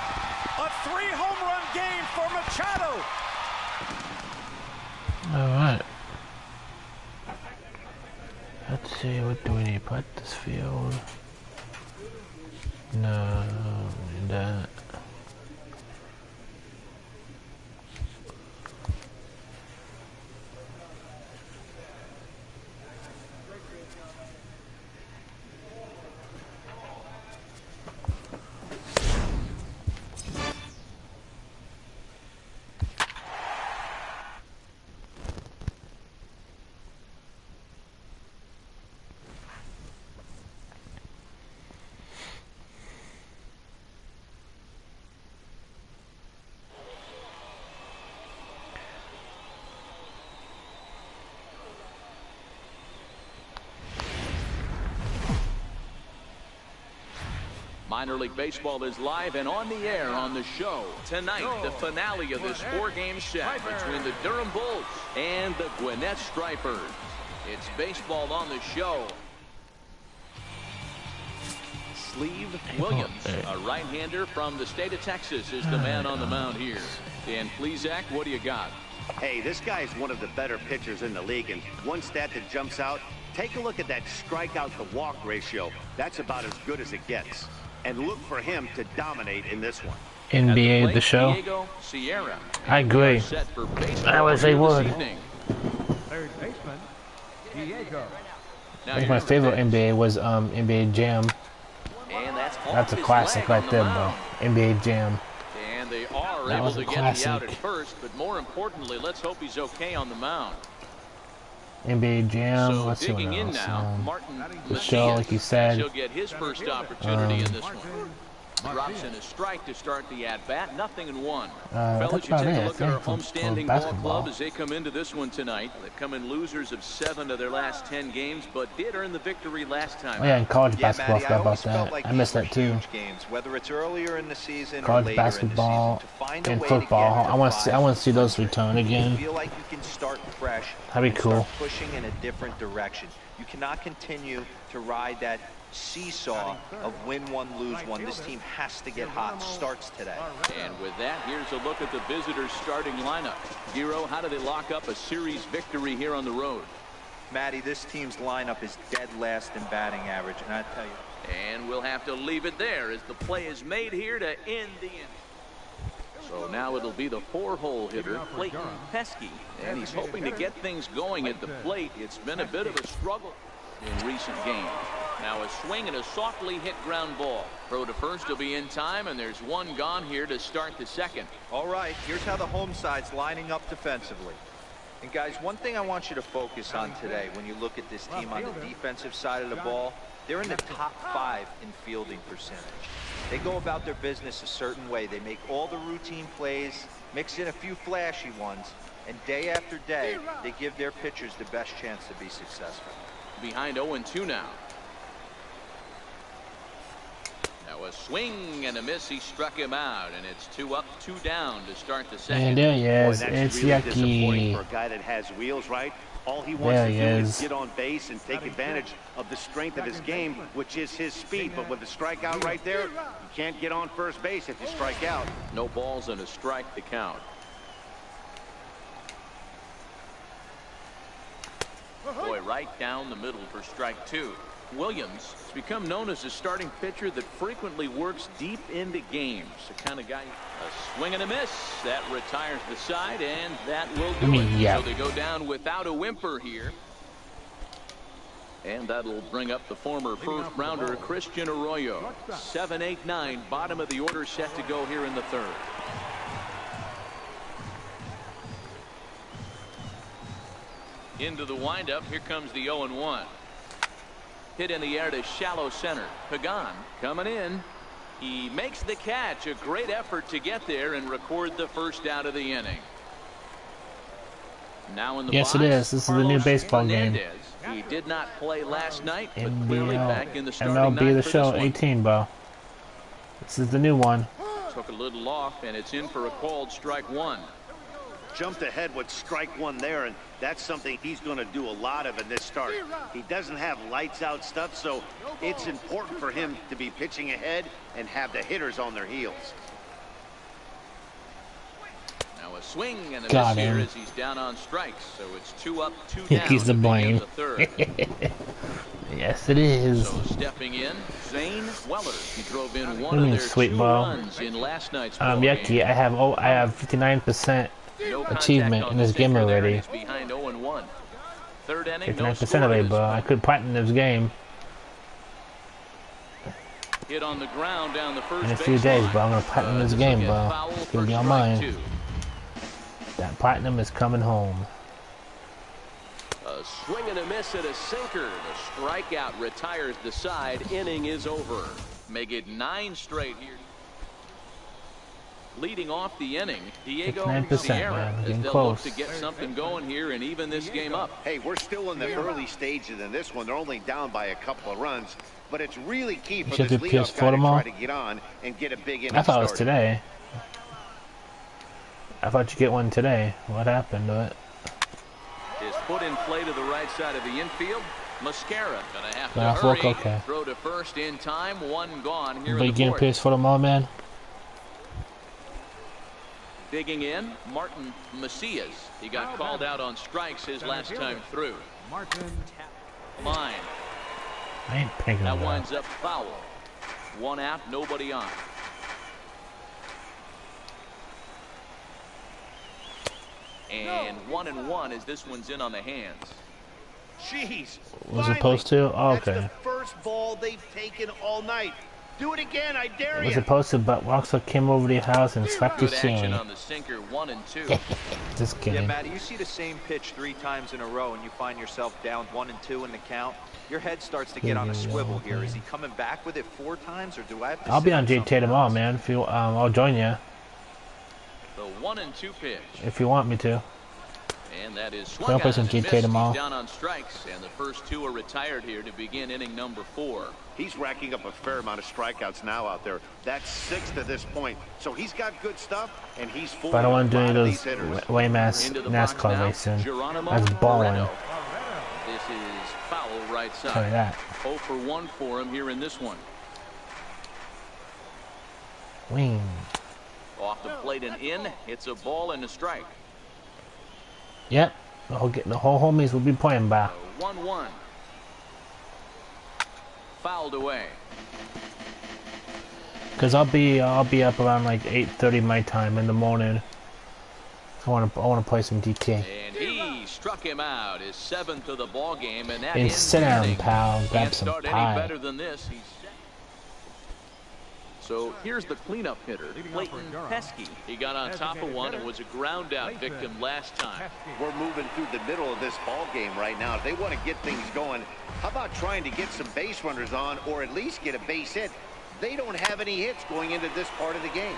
A 3-home run game for Machado. Alright. Let's see, what do we need? Practice field. No, that. Minor League Baseball is live and on the air on the show. Tonight, the finale of this 4-game set between the Durham Bulls and the Gwinnett Stripers. It's baseball on the show. Sleeve Williams, a right-hander from the state of Texas, is the man on the mound here. And please, Zach, what do you got? Hey, this guy is one of the better pitchers in the league, and one stat that jumps out, take a look at that strikeout to walk ratio. That's about as good as it gets. And look for him to dominate in this one. NBA the show. I agree. I wish they would. Third baseman, Diego. I think my favorite NBA was NBA Jam. And that's a classic right there, bro. NBA Jam. And they are able to get the out at first, but more importantly, let's hope he's okay on the mound. NBA Jam. So let's see what digging in else. now, Martin the show, like you said. He'll get his first opportunity in this one. Drops in a strike to start the at-bat. 0-1. Fellas, you take a look at our homestanding ball club as they come into this one tonight. They've come in losers of 7 of their last 10 games, but did earn the victory last time. Oh yeah, in college basketball, forgot about that. Like I missed that too. Games, whether it's earlier in the season college or later basketball in the season, and football. I want to see those return again. Feel like you can start fresh. That'd be cool. Pushing in a different direction. You cannot continue to ride that seesaw of win one, lose one. This team has to get hot. Starts today. And with that, here's a look at the visitors' starting lineup. Giro, how do they lock up a series victory here on the road? Matty, this team's lineup is dead last in batting average, and I tell you. And we'll have to leave it there as the play is made here to end the inning. So now it'll be the 4-hole hitter, Clayton Pesky, and he's hoping to get things going at the plate. It's been a bit of a struggle in recent games. Now a swing and a softly hit ground ball. Throw to first will be in time, and there's one gone here to start the second. All right, here's how the home side's lining up defensively. And guys, one thing I want you to focus on today when you look at this team on the defensive side of the ball, they're in the top 5 in fielding percentage. They go about their business a certain way. They make all the routine plays, mix in a few flashy ones, and day after day, they give their pitchers the best chance to be successful. Behind 0-2 now. Now a swing and a miss. He struck him out, and it's 2 up, 2 down to start the second. And there he is. Boy, it's really yucky. For a guy that has wheels, right? All he wants to do is get on base and take advantage of the strength of his game, which is his speed. But with the strikeout right there, you can't get on first base if you strike out. No balls and a strike to count. Boy, right down the middle for strike 2. Williams has become known as a starting pitcher that frequently works deep into games. The kind of guy, a swing and a miss. That retires the side, and that will do it. Yeah. So they go down without a whimper here. And that'll bring up the former first-rounder, Christian Arroyo. 7, 8, 9, bottom of the order set to go here in the third. Into the windup. Here comes the 0-1. Hit in the air to shallow center. Pagan coming in. He makes the catch. A great effort to get there and record the first out of the inning. Now in the box, it is. This is the new baseball game. He did not play last night, but clearly back in the starting MLB the for show this one. 18, bro. This is the new one. Took a little off, and it's in for a called strike 1. Jumped ahead with strike 1 there, and that's something he's going to do a lot of in this start. He doesn't have lights out stuff, so it's important for him to be pitching ahead and have the hitters on their heels. Now a swing and a miss here as he's down on strikes, so it's 2 up, 2 down. He's the blame. The third. Yes, it is. So stepping in, Zane Weller. He drove in one of their sweet 2 ball. runs in last night's ball Yucky. game. I have 59% achievement in this game already. 59% of it, bro. I could platinum this game Hit on the ground down the first in a few days, bro. I'm gonna platinum this game, bro. It's gonna be on mine. That platinum is coming home. A swing and a miss and a sinker. The strikeout retires the side. Inning is over. Make it 9 straight here. Leading off the inning, Diego 9%, Sierra, man. as Getting they'll close. look to get something going here and even this game up. Hey, we're still in the early stages in this one. They're only down by a couple of runs, but it's really key for this leadoff guy to try to get on and get a big inning. I thought it was today. I thought you get one today. What happened to it? His foot in play to the right side of the infield. Mascara gonna have to Off hurry. look, okay. Throw to first in time. 1 gone here But you in the getting fourth. pissed for them all, man? Digging in, Martin Macias. He got called out on strikes his last time through. Martin. Line. I ain't picking That him winds up. up foul. 1 out, nobody on. And 1-1 as this one's in on the hands. Jeez. Was it supposed to? Oh, That's okay. the first ball they've taken all night. Do it again, I dare Was you. it posted, but Roxo came over to your house and slapped your Good action shin. on the sinker, 1 and 2. Just Yeah, kidding. Matty, you see the same pitch 3 times in a row and you find yourself down 1 and 2 in the count. Your head starts to get on a swivel here. Is he coming back with it 4 times, or do I have to I'll be sit on something JT tomorrow, else? man. If you, I'll join you The 1-2 pitch. if you want me to. And that is I'll swung play on some and GTA missed. He's tomorrow. down on strikes, and the first 2 are retired here to begin inning number 4. He's racking up a fair amount of strikeouts now out there. That's 6 to this point. So he's got good stuff, and he's full. But I don't want to do any of those hitters. lame ass Into the box NASCAR now, racing. Geronimo That's balling. Moreno. This is foul right Tell you side. that. 0 for 1 for him here in this one. Wing. Off the plate and in. It's a ball and a strike. Yep. The whole homies will be playing by. 1-1. Fouled away. Cause I'll be up around like 8:30 my time in the morning. So I want to play some DK. And he struck him out, his 7th of the ball game, and that Hey, ends sit the down, inning. pal. Grab Can't some start any pie. better than this. So here's the cleanup hitter, Clayton Pesky. He got on top of one and was a ground out victim last time. We're moving through the middle of this ball game right now. If they want to get things going, how about trying to get some base runners on, or at least get a base hit? They don't have any hits going into this part of the game.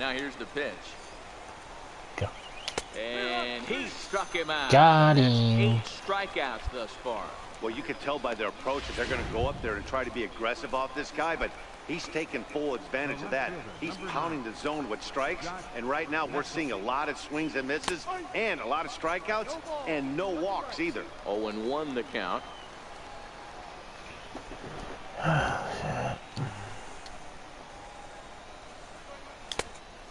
Now here's the pitch. Go. And he struck him out. Got That's him. 8 strikeouts thus far. Well, you can tell by their approach that they're going to go up there and try to be aggressive off this guy, but he's taking full advantage of that. He's pounding the zone with strikes, and right now we're seeing a lot of swings and misses and a lot of strikeouts and no walks either. 0-1 the count. Oh,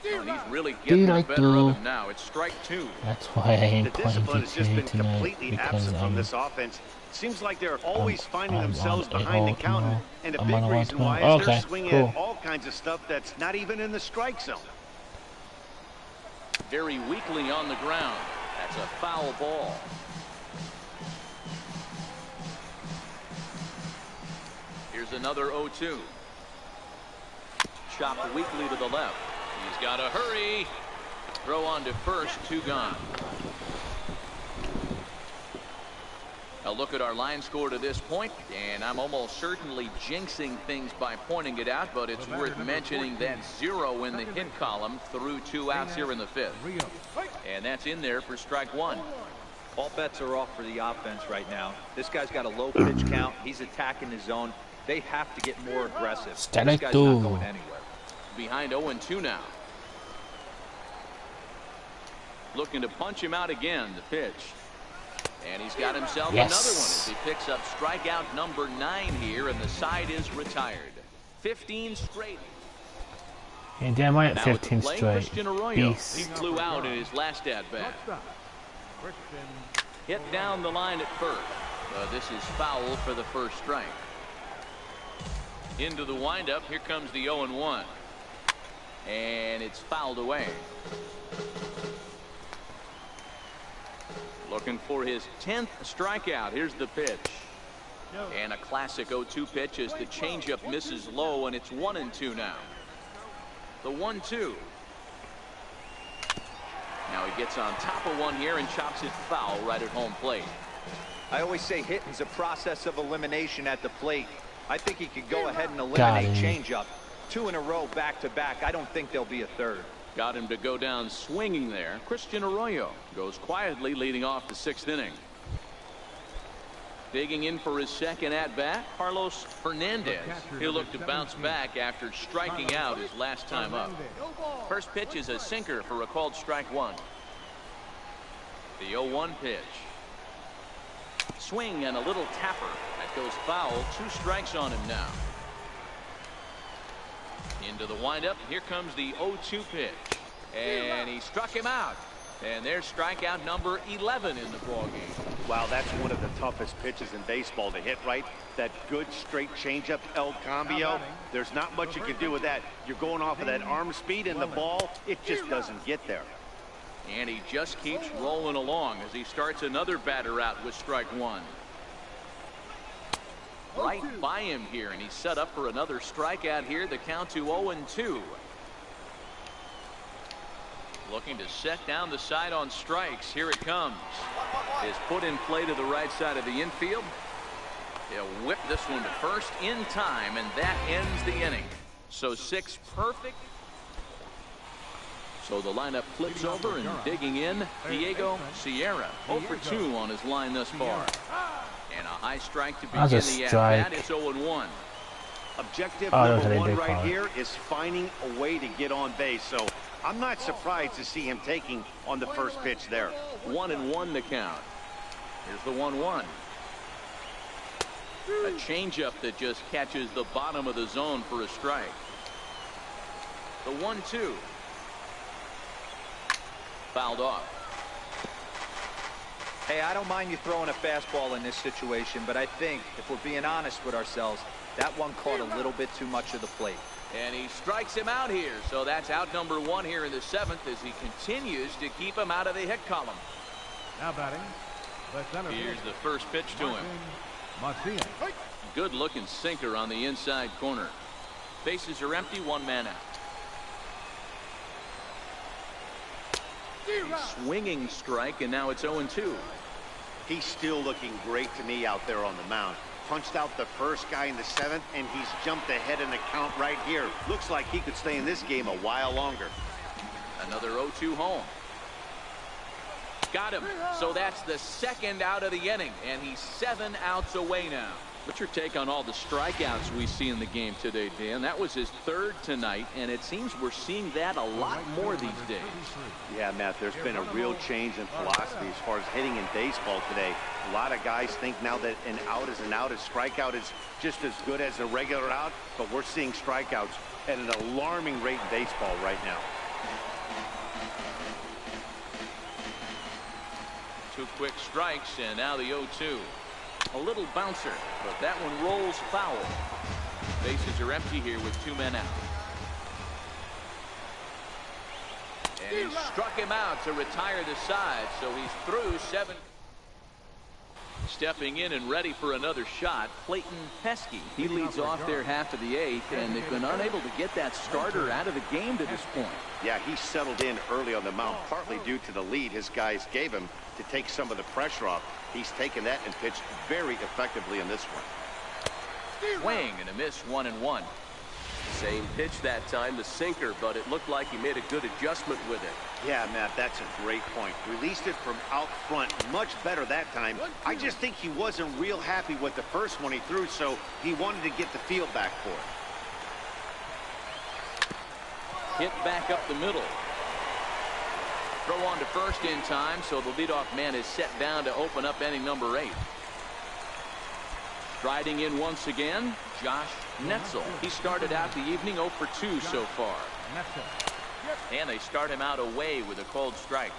and he's really getting the better of him now. It's strike 2. That's why I ain't The playing discipline has just GTA been tonight completely because absent from this offense. Seems like they're always finding I'm themselves on behind the AO count, tomorrow. and a I'm big on AO reason why tomorrow. is they're Okay, swinging cool. at all kinds of stuff that's not even in the strike zone. Very weakly on the ground. That's a foul ball. Here's another 0-2. Chopped weakly to the left. He's got to hurry. Throw on to first, 2 gone. A look at our line score to this point, and I'm almost certainly jinxing things by pointing it out, but it's worth mentioning that 0 in the hit column through 2 outs here in the 5th. And that's in there for strike 1. All bets are off for the offense right now. This guy's got a low pitch count. He's attacking his zone. They have to get more aggressive. This Strike guy's 2. not going anywhere. Behind 0-2 now. Looking to punch him out again, the pitch. And he's got himself Yes. another one as he picks up strikeout number 9 here, and the side is retired. 15 straight. Yeah, damn right, Now 15 at the plate, straight. Christian Arroyo. Beast. He flew out in his last at-bat. Hit down the line at first. This is foul for the first strike. Into the windup. Here comes the 0-1. And it's fouled away. Looking for his 10th strikeout. Here's the pitch. And a classic 0-2 pitch as the changeup misses low, and it's 1-2 now. The 1-2. Now he gets on top of one here and chops it foul right at home plate. I always say hitting's a process of elimination at the plate. I think he could go ahead and Got eliminate him. changeup. 2 in a row back to back. I don't think there'll be a third. Got him to go down swinging there. Christian Arroyo goes quietly, leading off the 6th inning. Digging in for his second at-bat, Carlos Fernandez. He'll look to bounce back after striking out his last time up. First pitch is a sinker for a called strike 1. The 0-1 pitch. Swing and a little tapper. That goes foul. 2 strikes on him now. Into the windup. Here comes the 0-2 pitch. And he struck him out. And there's strikeout number 11 in the ballgame. Wow, that's one of the toughest pitches in baseball to hit, right? That good straight changeup, El Cambio. There's not much you can do with that. You're going off of that arm speed, and the ball, it just doesn't get there. And he just keeps rolling along as he starts another batter out with strike one. Right by him here, and he's set up for another strikeout here. The count to 0-2. Looking to set down the side on strikes. Here it comes. Is put in play to the right side of the infield. He'll whip this one to first in time, and that ends the inning. So 6 perfect. So the lineup flips over, and digging in, Diego Sierra. 0 for 2 on his line thus far. And a high strike to begin the at-bat. It's 0-1. Objective number 1 right here is finding a way to get on base. So I'm not surprised to see him taking on the first pitch there. 1-1 to count. Here's the 1-1. A changeup that just catches the bottom of the zone for a strike. The 1-2. Fouled off. Hey, I don't mind you throwing a fastball in this situation, but I think if we're being honest with ourselves, that one caught a little bit too much of the plate. And he strikes him out here. So that's out number 1 here in the 7th as he continues to keep him out of the hit column. Now batting. Here's the first pitch to him. Good looking sinker on the inside corner. Bases are empty, 1 man out. A swinging strike, and now it's 0-2. He's still looking great to me out there on the mound. Punched out the first guy in the 7th, and he's jumped ahead in the count right here. Looks like he could stay in this game a while longer. Another 0-2 home. Got him. So that's the 2nd out of the inning, and he's 7 outs away now. What's your take on all the strikeouts we see in the game today, Dan? That was his 3rd tonight, and it seems we're seeing that a lot more these days. Yeah, Matt, there's been a real change in philosophy as far as hitting in baseball today. A lot of guys think now that an out is an out, a strikeout is just as good as a regular out, but we're seeing strikeouts at an alarming rate in baseball right now. 2 quick strikes, and now the 0-2. A little bouncer, but that one rolls foul. Bases are empty here with 2 men out. And he struck him out to retire the side, so he's through 7. Stepping in and ready for another shot, Clayton Pesky. He leads off their half of the 8th, and they've been unable to get that starter out of the game to this point. Yeah, he settled in early on the mound, partly due to the lead his guys gave him to take some of the pressure off. He's taken that and pitched very effectively in this one. Swing and a miss, 1-1. Same pitch that time, the sinker, but it looked like he made a good adjustment with it. Yeah, Matt, that's a great point. Released it from out front much better that time. I just think he wasn't real happy with the first one he threw, so he wanted to get the field back for it. Hit back up the middle. Throw on to first in time, so the leadoff man is set down to open up inning number 8. Striding in once again, Josh Netzel. He started out the evening 0 for 2 so far. And they start him out away with a cold strike.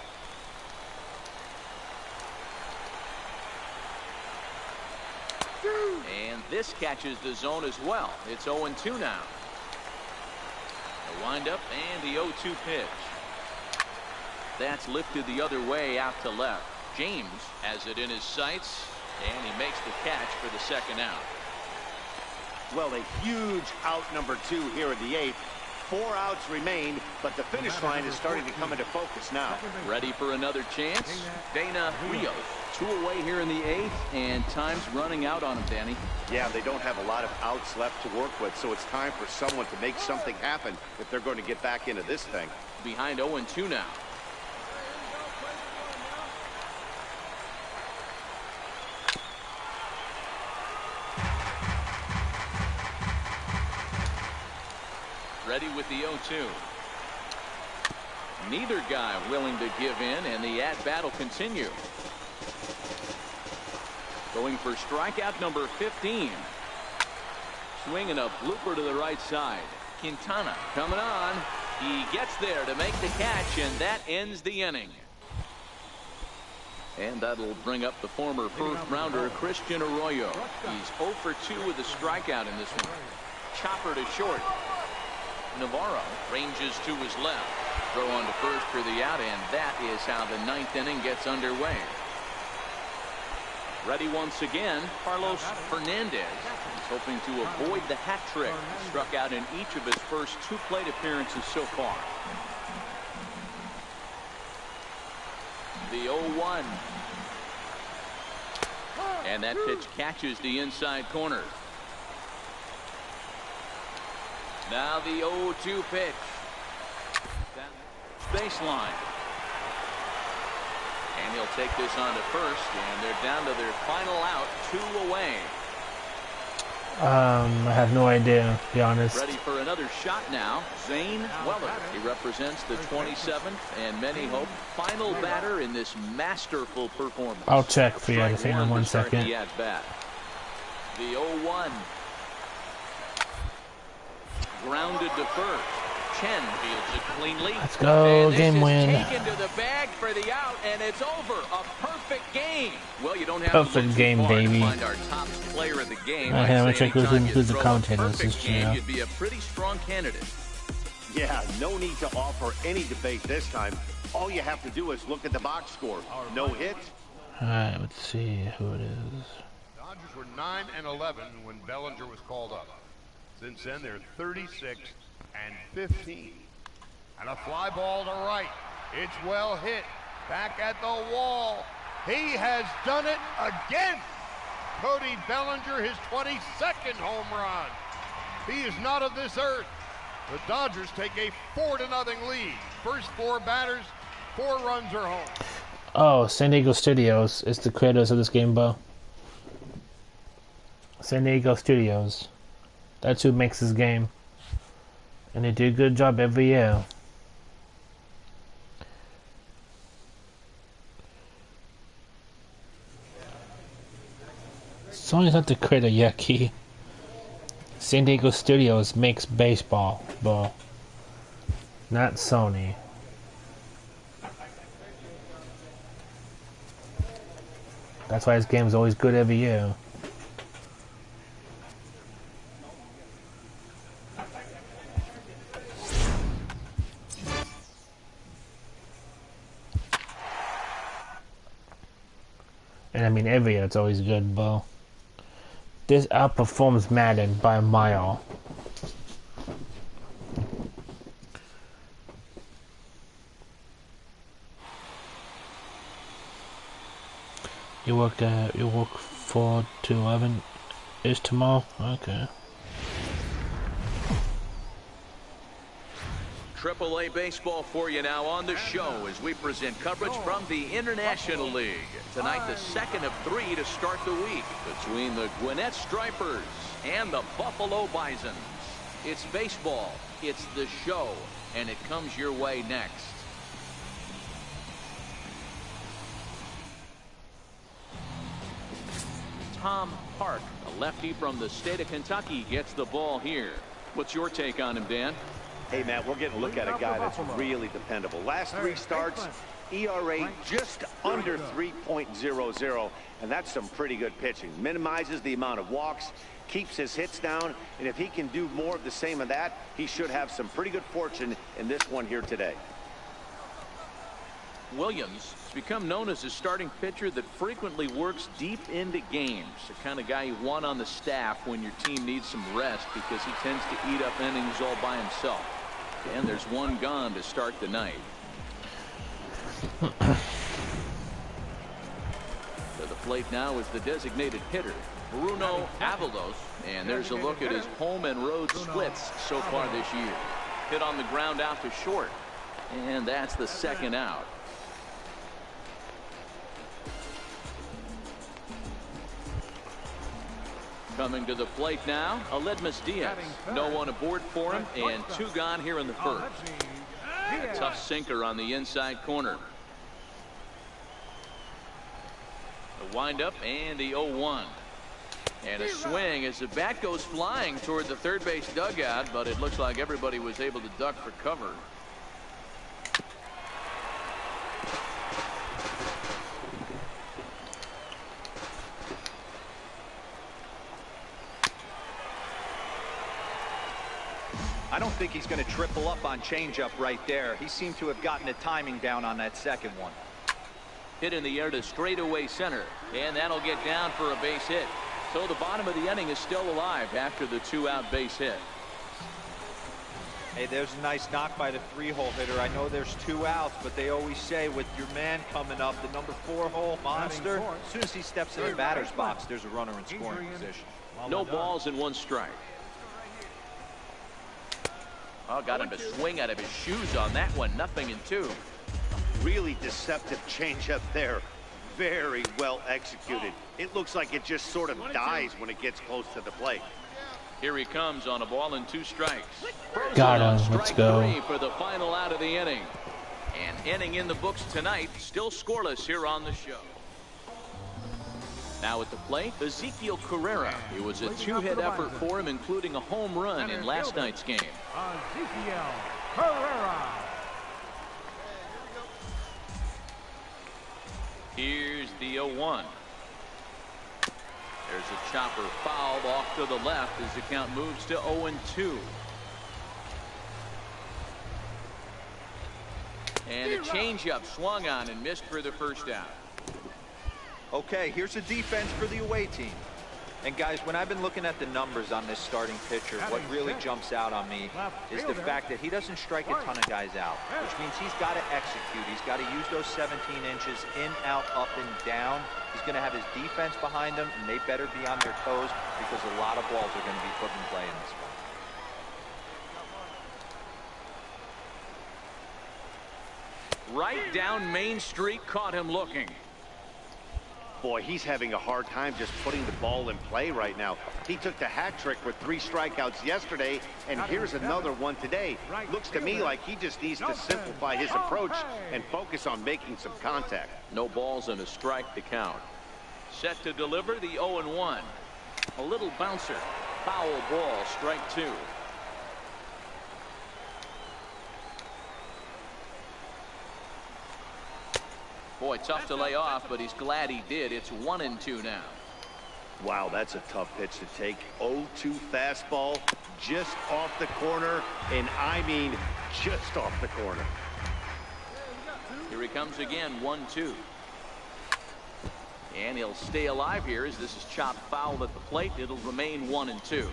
And this catches the zone as well. It's 0-2 now. The windup and the 0-2 pitch. That's lifted the other way out to left. James has it in his sights, and he makes the catch for the 2nd out. Well, a huge out number 2 here in the 8th. 4 outs remain, but the finish line is starting to come into focus now. Ready for another chance? Dana Rios. 2 away here in the 8th, and time's running out on him, Danny. Yeah, they don't have a lot of outs left to work with, so it's time for someone to make something happen if they're going to get back into this thing. Behind 0-2 now. Ready with the 0-2. Neither guy willing to give in, and the at-bat will continue. Going for strikeout number 15. Swinging a blooper to the right side. Quintana coming on. He gets there to make the catch, and that ends the inning. And that'll bring up the former first-rounder Christian Arroyo. He's 0 for 2 with a strikeout in this one. Chopper to short. Navarro ranges to his left. Throw on to first for the out, and that is how the 9th inning gets underway. Ready once again, Carlos Fernandez. He's hoping to avoid the hat trick. He struck out in each of his first 2 plate appearances so far. The 0-1. And that pitch catches the inside corner. Now the 0-2 pitch. Baseline. And he'll take this on to first, and they're down to their final out, 2 away. I have no idea, to be honest. Ready for another shot now, Zane Weller. He represents the 27th, and many hope final batter in this masterful performance. I'll check for you. Hang on 1 second. The at-bat. The 0-1. Grounded to first. Chen fields it cleanly. Let's go, game win. Taken to the bag for the out, and it's over. A perfect game. Well, you don't have perfect game, baby. To find our top player of the game. I have to check who's the commentators this year. You'd be a pretty strong candidate. Yeah, no need to offer any debate this time. All you have to do is look at the box score. No hits. All right, let's see who it is. Dodgers were 9-11 when Bellinger was called up. Since then, they're 36-15. And a fly ball to right. It's well hit. Back at the wall. He has done it again. Cody Bellinger, his 22nd home run. He is not of this earth. The Dodgers take a 4-0 lead. First 4 batters, 4 runs are home. Oh, San Diego Studios is the creators of this game, Bo. San Diego Studios. That's who makes this game. And they do a good job every year. Sony's not the creator yet, Key. San Diego Studios makes baseball, Bo. Not Sony. That's why this game's always good every year. And I mean, every year it's always good, Bo. This outperforms Madden by a mile. You work 4 to 11 is tomorrow? Okay. AAA baseball for you now on the show as we present coverage from the International League. Tonight, the second of 3 to start the week between the Gwinnett Stripers and the Buffalo Bisons. It's baseball, it's the show, and it comes your way next. Tom Park, a lefty from the state of Kentucky, gets the ball here. What's your take on him, Dan? Hey, Matt, we're getting a look at a guy that's really dependable. Last 3 starts, ERA just under 3.00, and that's some pretty good pitching. Minimizes the amount of walks, keeps his hits down, and if he can do more of the same of that, he should have some pretty good fortune in this one here today. Williams has become known as a starting pitcher that frequently works deep into games. The kind of guy you want on the staff when your team needs some rest because he tends to eat up innings all by himself. And there's one gone to start the night. To the plate now is the designated hitter, Bruno Avalos. And there's a look at his home and road splits so far this year. Hit on the ground out to short. And that's the second out. Coming to the plate now, Aledmus Diaz. No one aboard for him, and 2 gone here in the first. A tough sinker on the inside corner. The windup and the 0-1. And a swing as the bat goes flying toward the third base dugout, but it looks like everybody was able to duck for cover. I don't think he's going to triple up on changeup right there. He seemed to have gotten the timing down on that second one. Hit in the air to straightaway center, and that'll get down for a base hit. So the bottom of the inning is still alive after the 2-out base hit. Hey, there's a nice knock by the 3-hole hitter. I know there's 2 outs, but they always say with your man coming up, the number 4-hole monster, as soon as he steps in the batter's box, there's a runner in scoring position. No balls and 1 strike. Oh, got him to swing out of his shoes on that one. 0-2. Really deceptive changeup there. Very well executed. It looks like it just sort of dies when it gets close to the plate. Here he comes on a ball and 2 strikes. Got him. Let's go. 3 for the final out of the inning. And inning in the books tonight, still scoreless here on the show. Now at the plate, Ezekiel Carrera. It was a 2-hit effort for him, including a home run in last night's game. Ezekiel Carrera. Here's the 0-1. There's a chopper foul off to the left as the count moves to 0-2. And a changeup swung on and missed for the first out. Okay, here's a defense for the away team. And guys, when I've been looking at the numbers on this starting pitcher, what really jumps out on me is the fact that he doesn't strike a ton of guys out, which means he's got to execute. He's got to use those 17 inches in, out, up, and down. He's going to have his defense behind him, and they better be on their toes because a lot of balls are going to be put in play in this one. Right down Main Street, caught him looking. Boy, he's having a hard time just putting the ball in play right now. He took the hat trick with 3 strikeouts yesterday, and here's another one today. Looks to me like he just needs to simplify his approach and focus on making some contact. No balls and a strike to count. Set to deliver the 0-1. A little bouncer. Foul ball, strike 2. Boy, tough to lay off, but he's glad he did. It's 1-2 now. Wow, that's a tough pitch to take. 0-2 fastball just off the corner, and I mean just off the corner. Here he comes again, 1-2. And he'll stay alive here as this is chopped foul at the plate. It'll remain 1-2.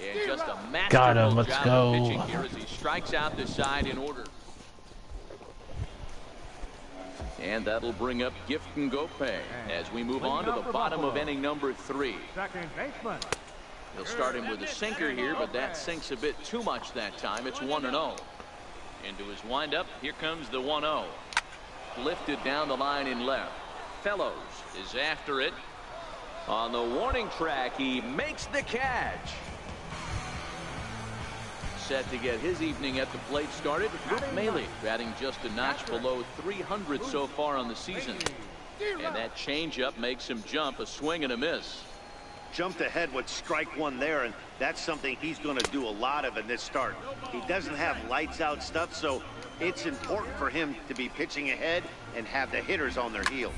And just a masterful job of pitching here as he strikes out the side in order. And that'll bring up Gifton Gope as we move on to the bottom of inning number 3. Second baseman. He'll start him with a sinker here, but that sinks a bit too much that time. It's 1-0. Into his windup, here comes the 1-0. Lifted down the line in left. Fellows is after it. On the warning track, he makes the catch. Set to get his evening at the plate started. Luke Maley batting just a notch below 300 so far on the season. And that changeup makes him jump, a swing and a miss. Jumped ahead with strike 1 there, and that's something he's going to do a lot of in this start. He doesn't have lights out stuff, so it's important for him to be pitching ahead and have the hitters on their heels.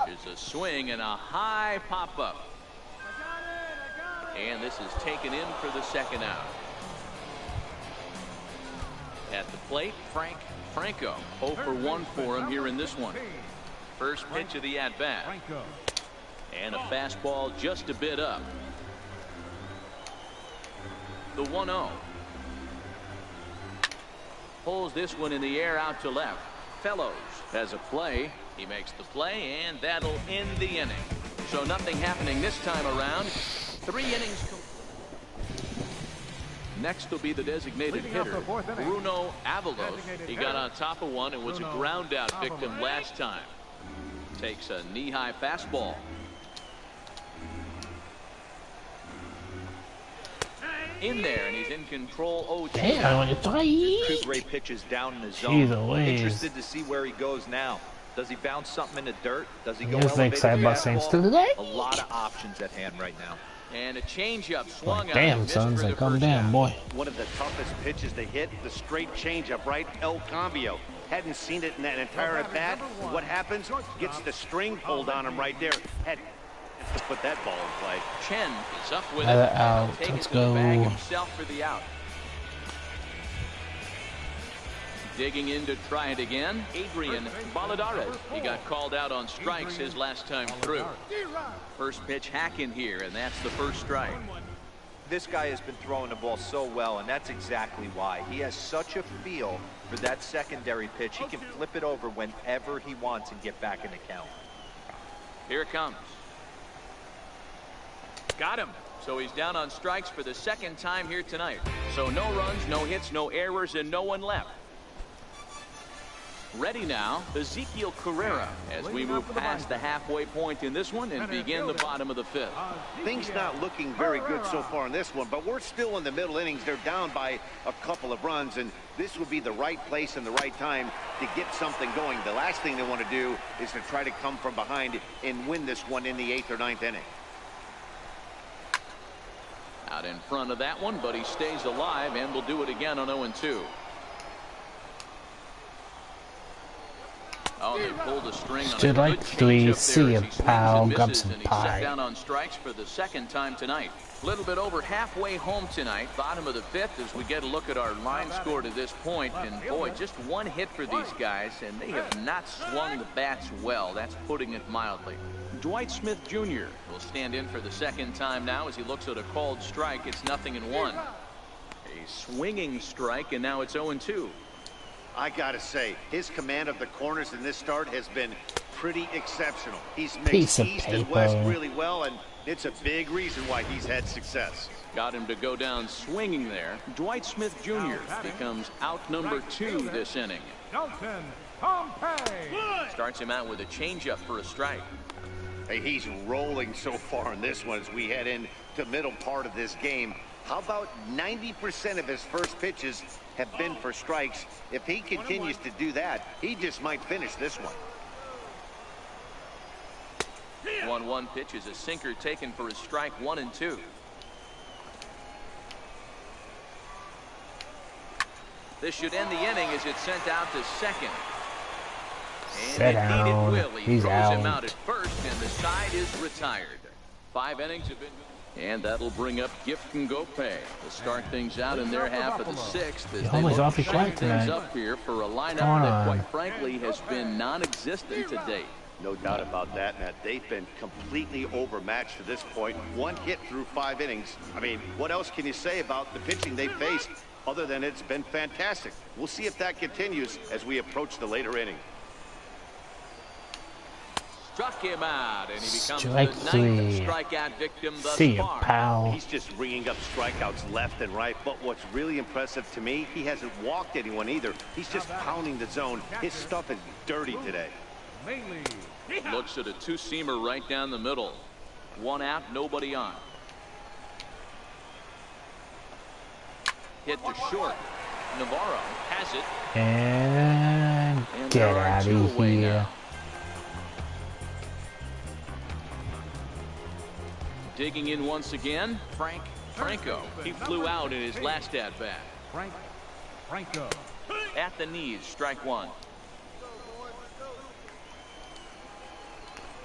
There's a swing and a high pop-up. And this is taken in for the second out. At the plate, Franco. 0 for 1 for him here in this one. First pitch of the at-bat. And a fastball just a bit up. The 1-0. Pulls this one in the air out to left. Fellows has a play. He makes the play, and that'll end the inning. So nothing happening this time around. 3 innings complete. Next will be the designated hitter, Bruno Avalos. He got on top of one and was a ground out victim last time. Takes a knee-high fastball. In there, and he's in control. 0-2. 2 great pitches down in the zone. Interested to see where he goes now. Does he bounce something in the dirt? Does he go Here's elevated Lakeside Mustangs fastball? today. A lot of options at hand right now. And a changeup swung Like, on. damn, sons, like, calm down, boy. One of the toughest pitches to hit, the straight changeup, right? El Cambio. Hadn't seen it in that entire at bat. What happens? Gets the string pulled on him right there. Had to put that ball in play. Chen is up with Another it. out. Take Let's it to the bag go. himself for the out. Digging in to try it again, Adrian Baladares. He got called out on strikes his last time through. First pitch hack in here, and that's the first strike. This guy has been throwing the ball so well, and that's exactly why. He has such a feel for that secondary pitch. He can flip it over whenever he wants and get back in the count. Here it comes. Got him. So he's down on strikes for the second time here tonight. So no runs, no hits, no errors, and no one left. Ready now, Ezekiel Carrera, as we move past the halfway point in this one and begin the bottom of the fifth. Things not looking very good so far in this one, but we're still in the middle innings. They're down by a couple of runs, and this would be the right place and the right time to get something going. The last thing they want to do is to try to come from behind and win this one in the 8th or 9th inning. Out in front of that one, but he stays alive and will do it again on 0-2. Oh, they pulled a string on a good like change up see there a as he swings pal and grab misses, some and he's pie. set down on strikes for the second time tonight. A little bit over halfway home tonight, bottom of the fifth, as we get a look at our line score to this point. And boy, just one hit for these guys, and they have not swung the bats well. That's putting it mildly. Dwight Smith Jr. will stand in for the second time now as he looks at a called strike. It's 0-1. A swinging strike, and now it's 0-2. I gotta say, his command of the corners in this start has been pretty exceptional. He's Piece mixed of east and west paper. really well, and it's a big reason why he's had success. Got him to go down swinging there. Dwight Smith Jr. becomes out number 2 this inning. Dalton Pompey. Starts him out with a changeup for a strike. Hey, he's rolling so far in this one as we head into the middle part of this game. How about 90% of his first pitches have been for strikes? If he continues to do that, he just might finish this one. 1-1 pitch is a sinker taken for a strike, 1-2. This should end the inning as it's sent out to second. And Sit indeed down. it will. He He's throws him out. out at first, and the side is retired. 5 innings have been. And that'll bring up Gift and Gope to start things out in their half of the 6th. As You're they always look awfully to quiet shake things tonight. up here for a lineup Come that, on. quite frankly, has been non-existent to date. No doubt about that, Matt. They've been completely overmatched to this point. One hit through 5 innings. I mean, what else can you say about the pitching they've faced other than it's been fantastic? We'll see if that continues as we approach the later inning. Struck him out, and he becomes Strike the 9th 3. strikeout victim thus See ya, far. pal. He's just ringing up strikeouts left and right. But what's really impressive to me, he hasn't walked anyone either. He's just pounding the zone. His stuff is dirty today. Looks at a two-seamer right down the middle. 1 out, nobody on. Hit to short. Navarro has it. And And get there are out 2 of away here. now. Digging in once again, Franco. He flew out in his last at-bat. Franco. At the knees, strike 1.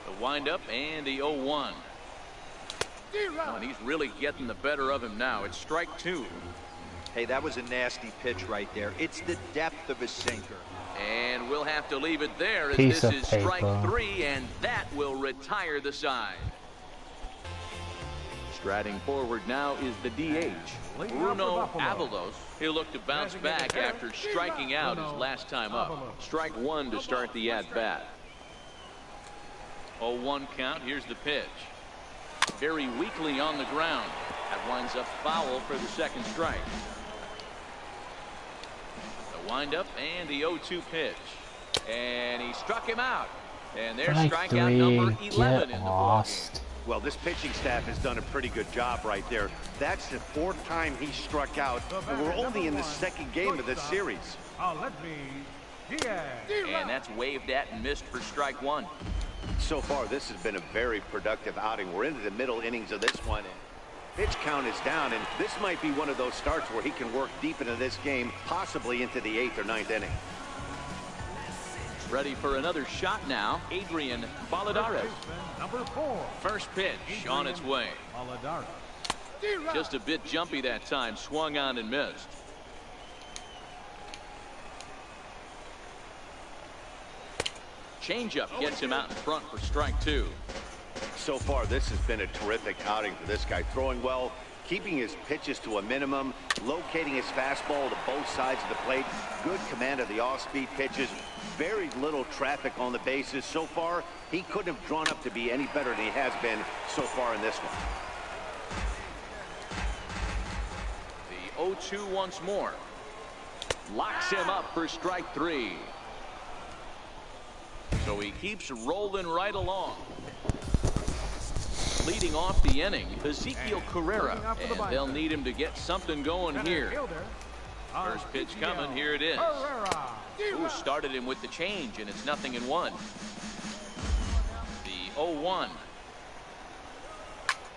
The windup and the 0-1. Oh, and he's really getting the better of him now. It's strike 2. Hey, that was a nasty pitch right there. It's the depth of his sinker. And we'll have to leave it there as Piece this of is strike paper. 3, and that will retire the side. Striding forward now is the DH, Bruno Avalos. He'll look to bounce back after striking out his last time up. Strike 1 to start the at-bat. 0-1 count. Here's the pitch. Very weakly on the ground. That winds up foul for the second strike. The windup and the 0-2 pitch. And he struck him out. And there's Strike strikeout 3, number 11 get in the ballgame. lost. Well, this pitching staff has done a pretty good job right there. That's the 4th time he struck out, and we're only in the 2nd game of this series. Let me And that's waved at and missed for strike one. So far, this has been a very productive outing. We're into the middle innings of this one. Pitch count is down, and this might be one of those starts where he can work deep into this game, possibly into the 8th or 9th inning. Ready for another shot now, Adrian Valadares. Number 4. First pitch on its way. Just a bit jumpy that time, swung on and missed. Changeup gets him out in front for strike two. So far, this has been a terrific outing for this guy. Throwing well, keeping his pitches to a minimum, locating his fastball to both sides of the plate, good command of the off-speed pitches, very little traffic on the bases. So far, he couldn't have drawn up to be any better than he has been so far in this one. The 0-2 once more. Locks him up for strike three. So he keeps rolling right along. Leading off the inning, Ezekiel Carrera, and they'll need him to get something going here. First pitch coming, here it is. Who started him with the change, and it's 0-1. The 0-1.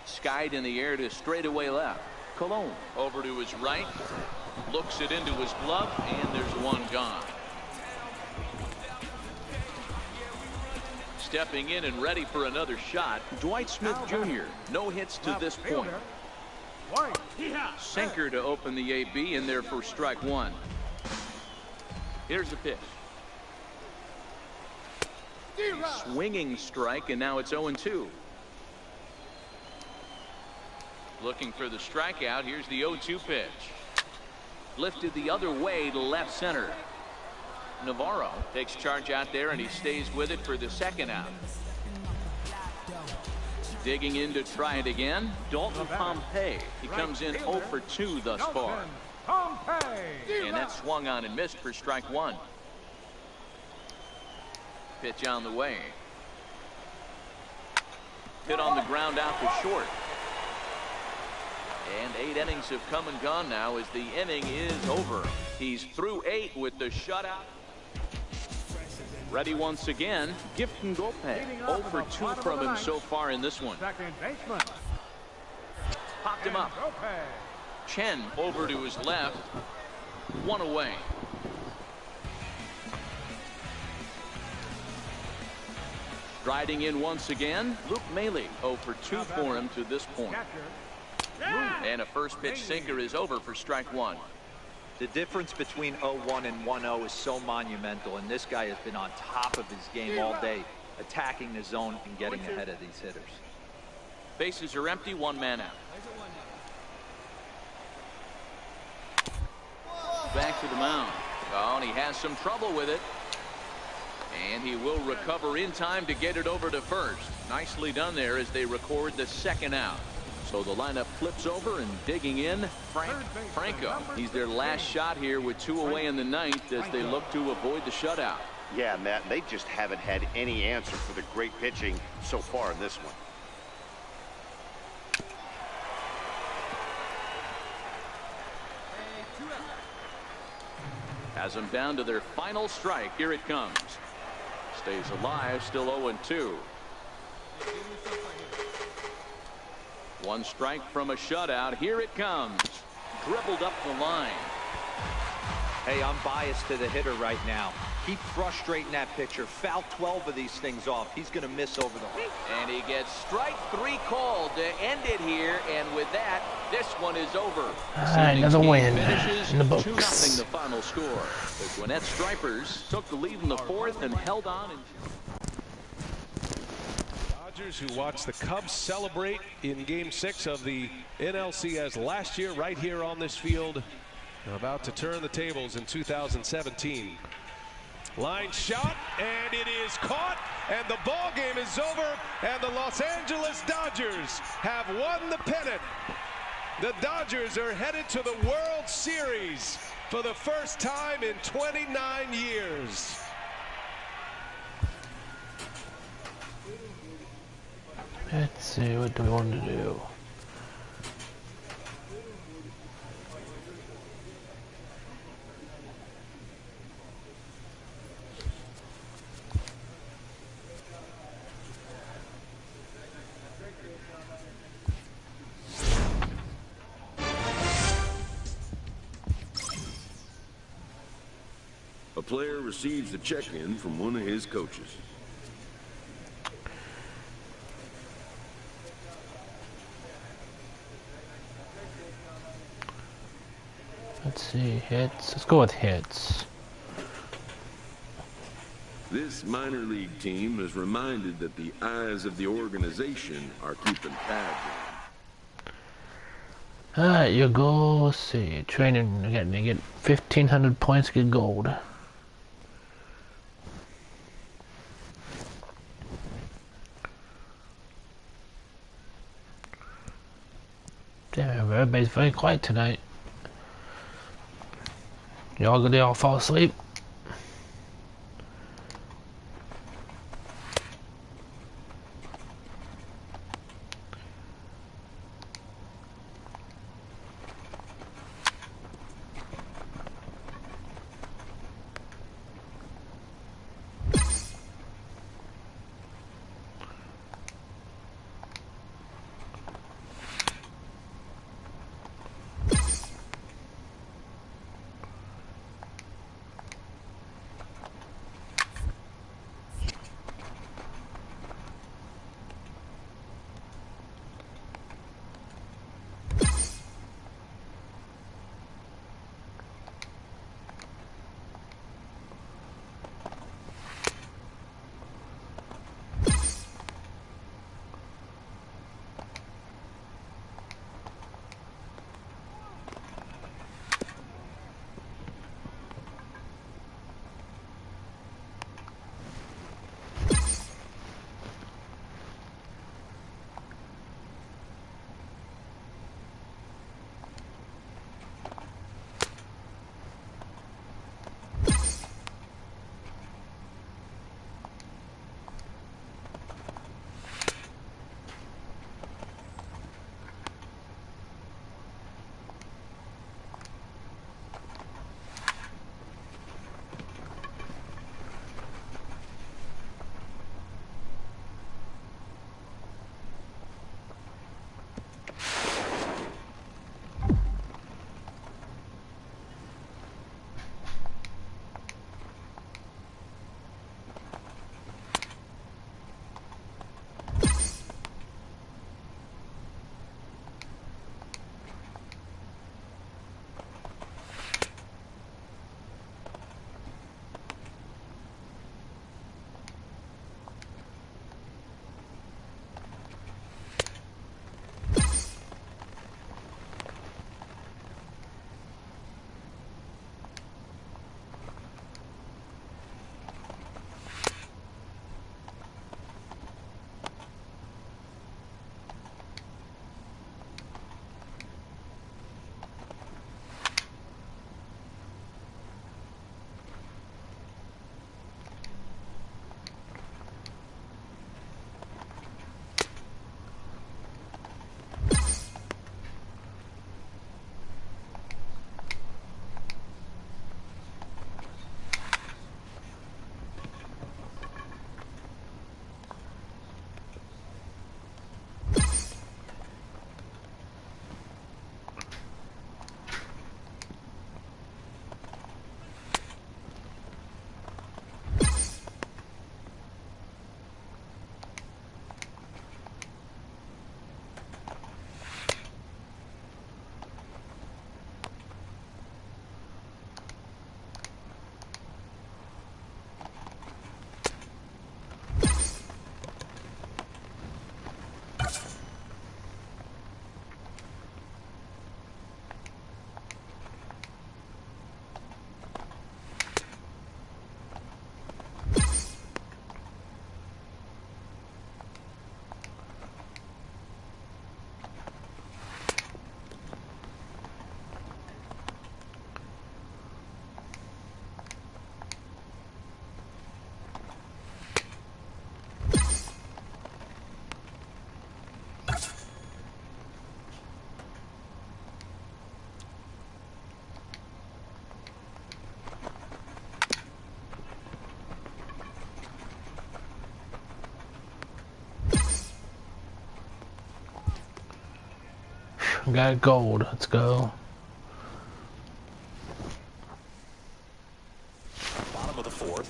Skied in the air to straightaway left. Colon over to his right, looks it into his glove, and there's one gone. Stepping in and ready for another shot, Dwight Smith Jr. No hits to this point. Sinker to open the AB, in there for strike one. Here's the pitch. A swinging strike, and now it's 0-2. Looking for the strikeout. Here's the 0-2 pitch. Lifted the other way to left center. Navarro takes charge out there, and he stays with it for the second out. Digging in to try it again, Dalton Pompey. He comes in 0 for 2 thus far. And that swung on and missed for strike one. Pitch on the way. Hit on the ground out to short. And 8 innings have come and gone now as the inning is over. He's through 8 with the shutout. Ready once again, Gifton Gopay. 0 for 2 from him so far in this one. Popped him up. Chen over to his left. 1 away. Striding in once again, Luke Maile. 0 for 2 for him to this point. And a first pitch sinker is over for strike one. The difference between 0-1 and 1-0 is so monumental, and this guy has been on top of his game all day, attacking the zone and getting ahead of these hitters. Bases are empty, 1 man out. Back to the mound. Oh, and he has some trouble with it. And he will recover in time to get it over to first. Nicely done there as they record the second out. So the lineup flips over, and digging in, Franco. He's their last shot here with 2 away in the 9th as they look to avoid the shutout. Yeah, Matt, they just haven't had any answer for the great pitching so far in this one. Has them down to their final strike. Here it comes. Stays alive, still 0-2. 1 strike from a shutout. Here it comes. Dribbled up the line. Hey, I'm biased to the hitter right now. Keep frustrating that pitcher. Foul 12 of these things off. He's going to miss over the hook. And he gets strike 3 called to end it here. And with that, this one is over. Another win Finishes in the books. 2-0 the final score. The Gwinnett Stripers took the lead in the 4th and held on. Who watched the Cubs celebrate in Game 6 of the NLCS last year right here on this field. About to turn the tables in 2017. Line shot, and it is caught, and the ball game is over, and the Los Angeles Dodgers have won the pennant. The Dodgers are headed to the World Series for the first time in 29 years. Let's see, what do we want to do? player receives a check-in from one of his coaches. Let's see, hits. Let's go with hits. This minor league team is reminded that the eyes of the organization are keeping tabs on. Alright, your goal, let's see. Training, again, they get 1,500 points, get gold. Damn, everybody's very quiet tonight. They all fall asleep? Got gold. Let's go.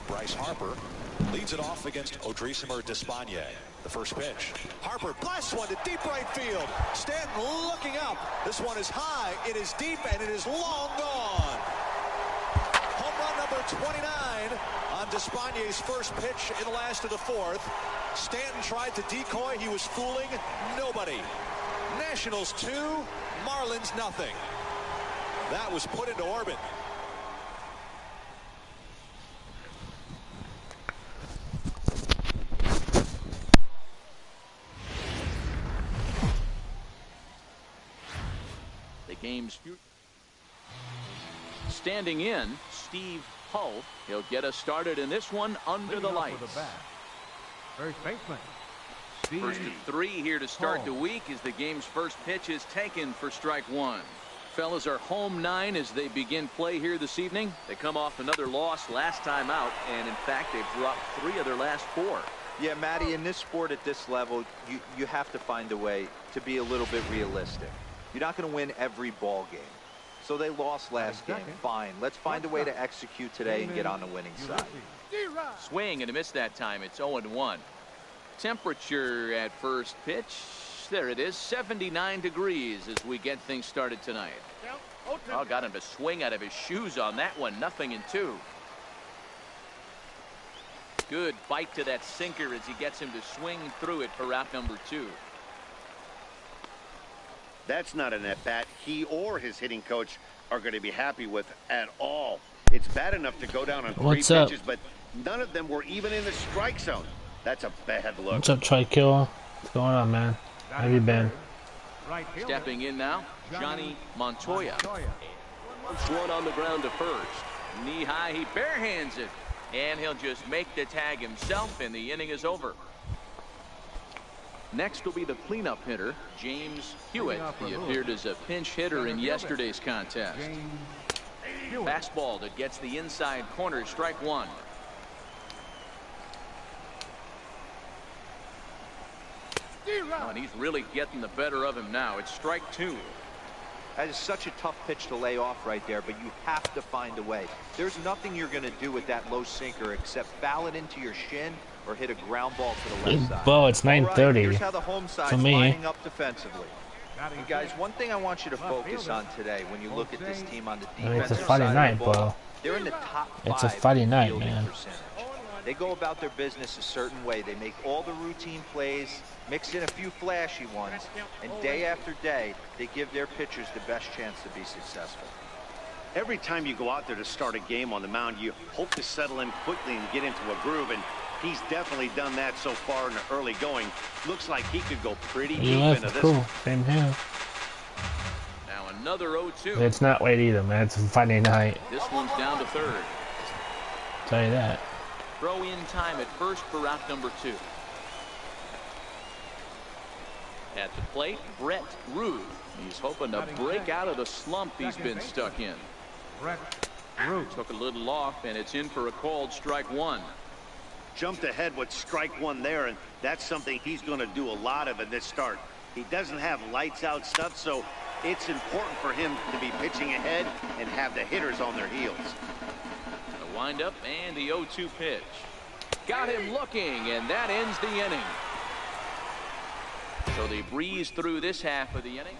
Bryce Harper leads it off against Odrisamer Despaigne. The first pitch. Harper blasts one to deep right field. Stanton looking up. This one is high, it is deep, and it is long gone. Home run number 29 on Despaigne's first pitch in the last of the fourth. Stanton tried to decoy. He was fooling nobody. Nationals 2, Marlins nothing. That was put into orbit. The game's standing in, Steve Hull. He'll get us started in this one under the lights. First baseman. First of 3 here to start the week as the game's first pitch is taken for strike 1. Fellas are home 9 as they begin play here this evening. They come off another loss last time out, and in fact they've dropped 3 of their last 4. Yeah, Matty, in this sport at this level, you have to find a way to be a little bit realistic. You're not going to win every ball game. So they lost last game. Fine. Let's find a way to execute today and get on the winning side. Swing and a miss that time. It's 0-1. Temperature at first pitch. There it is, 79 degrees as we get things started tonight. Oh, got him to swing out of his shoes on that one. 0-2. Good bite to that sinker as he gets him to swing through it for out number 2. That's not an at-bat he or his hitting coach are going to be happy with at all. It's bad enough to go down on 3 pitches, but none of them were even in the strike zone. That's a bad look. What's up, Tri-Kill? What's going on, man? How have you been? Stepping in now, Johnny Montoya. One on the ground to first. Knee high, he barehands it. And he'll just make the tag himself, and the inning is over. Next will be the cleanup hitter, James Hewitt. He appeared as a pinch hitter in yesterday's contest. Fastball that gets the inside corner, strike 1. Oh, and he's really getting the better of him now. It's strike 2. That is such a tough pitch to lay off right there, but you have to find a way. There's nothing you're going to do with that low sinker except foul it into your shin or hit a ground ball to the left side. Well, it's 9:30 here's how the home side's for me. lining up defensively. And guys, one thing I want you to focus on today when you look at this team on the defensive it's a Friday side night, of the ball, bro. they're in the top 5 It's a Friday night, fielding man. percentage. They go about their business a certain way. They make all the routine plays, mix in a few flashy ones, and day after day, they give their pitchers the best chance to be successful. Every time you go out there to start a game on the mound, you hope to settle in quickly and get into a groove, and he's definitely done that so far in the early going. Looks like he could go pretty deep into this. Cool. Same here. Now another 0-2. It's not late either, man. It's a Friday night. This one's down to third. Tell you that. Throw in time at first for out number 2. At the plate, Brett Rude. He's hoping to break out of the slump he's been stuck in. Brett Rude took a little off, and it's in for a called strike 1. Jumped ahead with strike 1 there, and that's something he's going to do a lot of in this start. He doesn't have lights out stuff, so it's important for him to be pitching ahead and have the hitters on their heels. The windup and the 0-2 pitch. Got him looking, and that ends the inning. So they breeze through this half of the inning.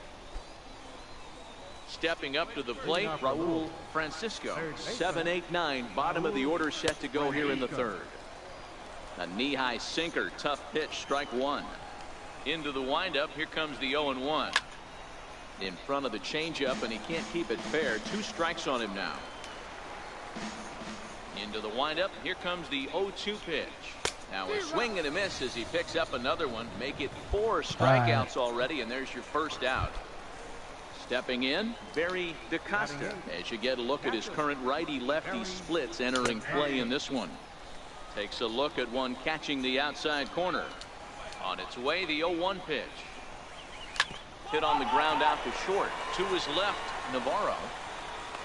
Stepping up to the plate, Raul Francisco. 7-8-9, bottom of the order set to go here in the third. A knee-high sinker, tough pitch, strike 1. Into the windup, here comes the 0-1. In front of the changeup, and he can't keep it fair. 2 strikes on him now. Into the windup, here comes the 0-2 pitch. Now a swing and a miss as he picks up another one. Make it 4 strikeouts already, and there's your first out. Stepping in, Barry DaCosta, as you get a look at his current righty-lefty splits entering play in this one. Takes a look at one catching the outside corner. On its way, the 0-1 pitch. Hit on the ground out to short. To his left, Navarro.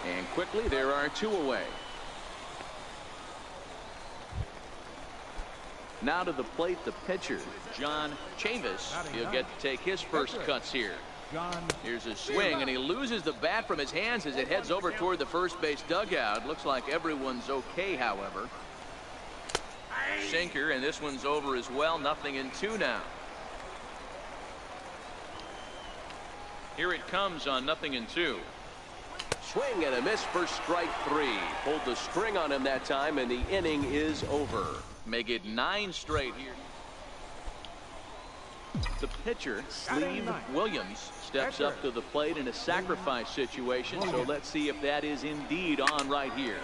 And quickly, there are 2 away. Now to the plate, the pitcher, John Chavis. He'll get to take his first cuts here. Here's a swing, and he loses the bat from his hands as it heads over toward the first base dugout. Looks like everyone's okay, however. Sinker, and this one's over as well. 0-2 now. Here it comes on 0-2. Swing and a miss for strike 3. Pulled the string on him that time, and the inning is over. Make it 9 straight here. The pitcher, Steve Williams, steps up to the plate in a sacrifice situation, so let's see if that is indeed on right here.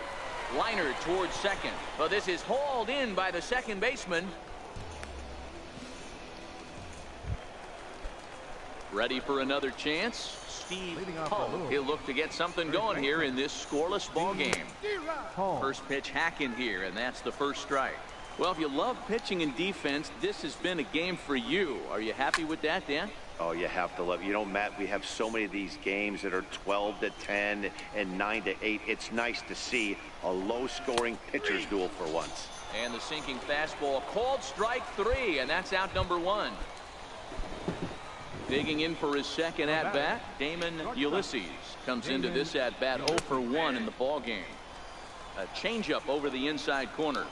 Liner towards second, but this is hauled in by the second baseman. Ready for another chance? Steve Poe. He'll look to get something going here in this scoreless ball game. First pitch hack in here, and that's the first strike. Well, if you love pitching and defense, this has been a game for you. Are you happy with that, Dan? Oh, you have to love it. You know, Matt, we have so many of these games that are 12-10 and 9-8. It's nice to see a low-scoring pitcher's duel for once. And the sinking fastball called strike 3, and that's out number 1. Digging in for his second at-bat, Damon Ulysses comes into this at-bat 0 for 1 in the ball game. A changeup over the inside corner.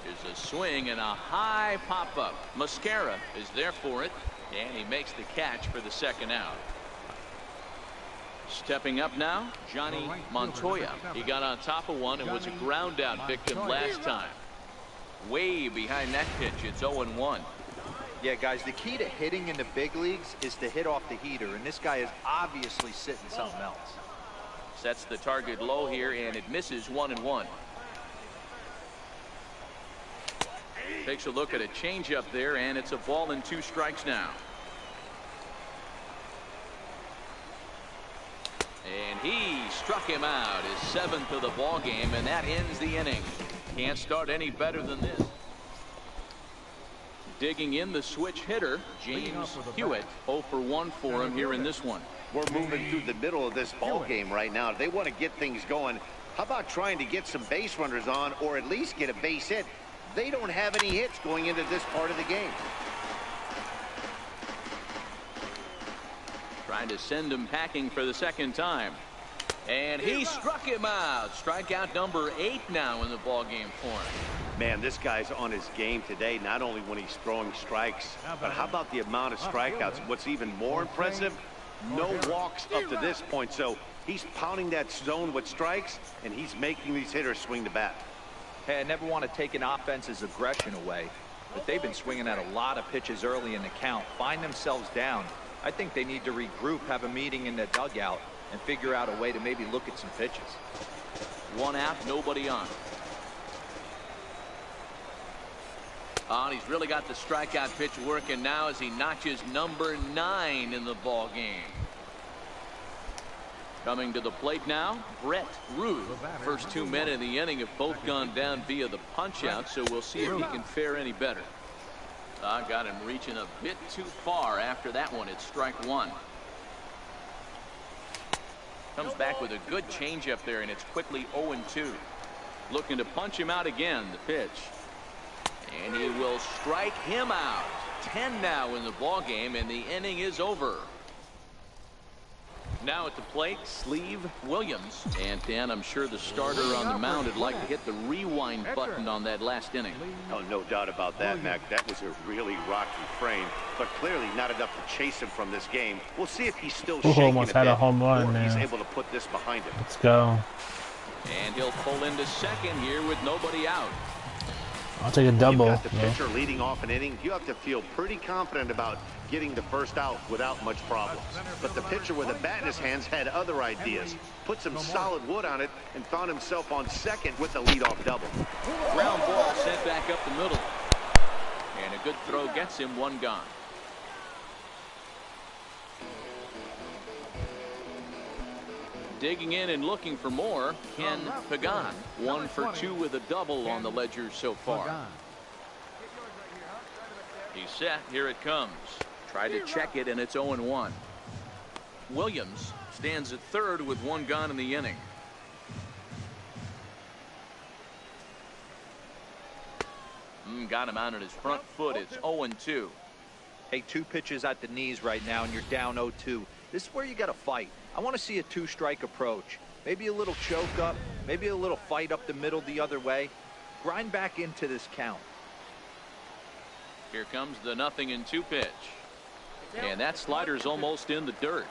Here's a swing and a high pop-up. Mascara is there for it, and he makes the catch for the second out. Stepping up now, Johnny Montoya. He got on top of one and was a ground-out victim last time. Way behind that pitch, it's 0-1. Yeah, guys, the key to hitting in the big leagues is to hit off the heater, and this guy is obviously sitting something else. Sets the target low here, and it misses 1-1. Takes a look at a changeup there, and it's a ball and 2 strikes now. And he struck him out, his 7th of the ball game, and that ends the inning. Can't start any better than this. Digging in the switch hitter, James Hewitt. 0 for 1 for him here in this one. We're moving through the middle of this ball game right now. If they want to get things going, how about trying to get some base runners on, or at least get a base hit? They don't have any hits going into this part of the game. Trying to send him packing for the second time. And he struck him out. Strikeout number 8 now in the ball game for him. Man, this guy's on his game today, not only when he's throwing strikes, but how about the amount of strikeouts? What's even more impressive, no walks up to this point. So he's pounding that zone with strikes, and he's making these hitters swing the bat. Hey, I never want to take an offense's aggression away, but they've been swinging at a lot of pitches early in the count, find themselves down. I think they need to regroup, have a meeting in the dugout, and figure out a way to maybe look at some pitches. 1 out, nobody on. Oh, and he's really got the strikeout pitch working now as he notches number 9 in the ball game. Coming to the plate now, Brett Rude. First 2 men in the inning have both gone down via the punch out, so we'll see if he can fare any better. Got him reaching a bit too far after that one. It's strike 1. Comes back with a good changeup there, and it's quickly 0-2. Looking to punch him out again, the pitch. And he will strike him out. 10 now in the ball game, and the inning is over. Now at the plate, Steve Williams. And Dan, I'm sure the starter on the mound would like to hit the rewind button on that last inning. Oh, no doubt about that, Mac. That was a really rocky frame, but clearly not enough to chase him from this game. We'll see if he's still shaking almost had a home run, or man. he's able to put this behind him. Let's go. And he'll pull into second here with nobody out. I'll take a double. You've got the pitcher leading off an inning. You have to feel pretty confident about getting the first out without much problems. But the pitcher with a bat in his hands had other ideas. Put some solid wood on it and found himself on second with the leadoff double. Ground ball sent back up the middle. And a good throw gets him 1 gone. Digging in and looking for more, Ken Pagan. 1 for 2 with a double on the ledger so far. He's set. Here it comes. Try to check it, and it's 0-1. Williams stands at third with 1 gone in the inning. Got him out on his front foot. It's 0-2. Hey, 2 pitches at the knees right now, and you're down 0-2. This is where you got to fight. I want to see a 2-strike approach. Maybe a little choke up, maybe a little fight up the middle the other way. Grind back into this count. Here comes the 0-2 pitch. And that slider's almost in the dirt.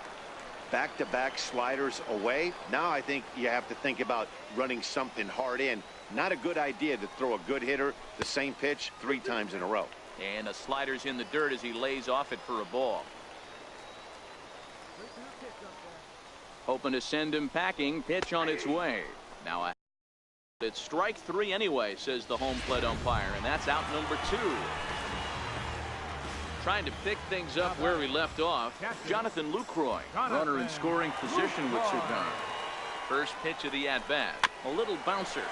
Back-to-back sliders away. Now I think you have to think about running something hard in. Not a good idea to throw a good hitter the same pitch 3 times in a row. And a slider's in the dirt as he lays off it for a ball. Hoping to send him packing. Pitch on its way. Now it's strike 3 anyway, says the home plate umpire, and that's out number 2. Trying to pick things up where we left off. Jonathan Lucroy, runner in scoring position with Sudan. First pitch of the at-bat. A little bouncer.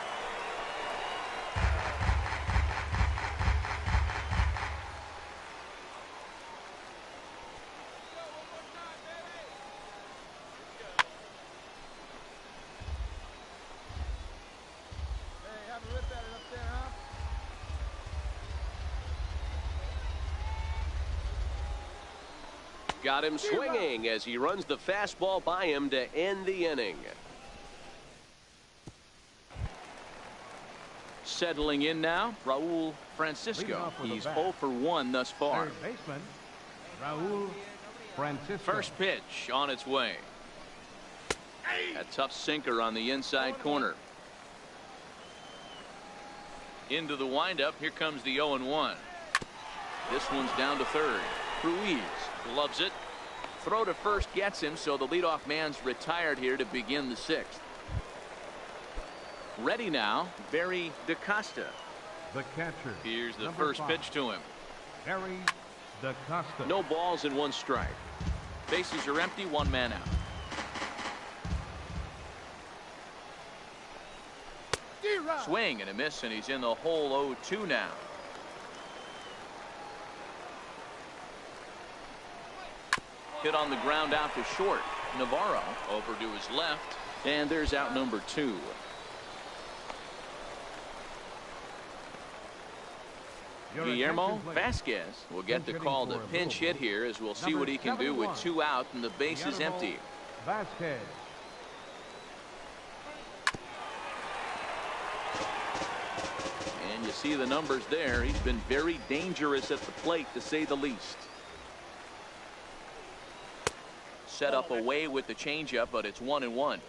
Got him swinging as he runs the fastball by him to end the inning. Settling in now, Raul Francisco. He's 0 for 1 thus far. Third baseman, Raul Francisco. First pitch on its way. A tough sinker on the inside corner. Into the windup. Here comes the 0-1. This one's down to third. Ruiz gloves it. Throw to first gets him, so the leadoff man's retired here to begin the 6th. Ready now, Barry DaCosta. The catcher. Here's the first pitch to him. Barry DaCosta. No balls and 1 strike. Bases are empty, 1 man out. Swing and a miss, and he's in the hole 0-2 now. Hit on the ground out to short. Navarro over to his left, and there's out number 2. Guillermo Vasquez will get the call to pinch hit here, as we'll see what he can do with 2 out and the base is empty. Vasquez. And you see the numbers there. He's been very dangerous at the plate, to say the least. Set up away with the changeup, but it's 1-1.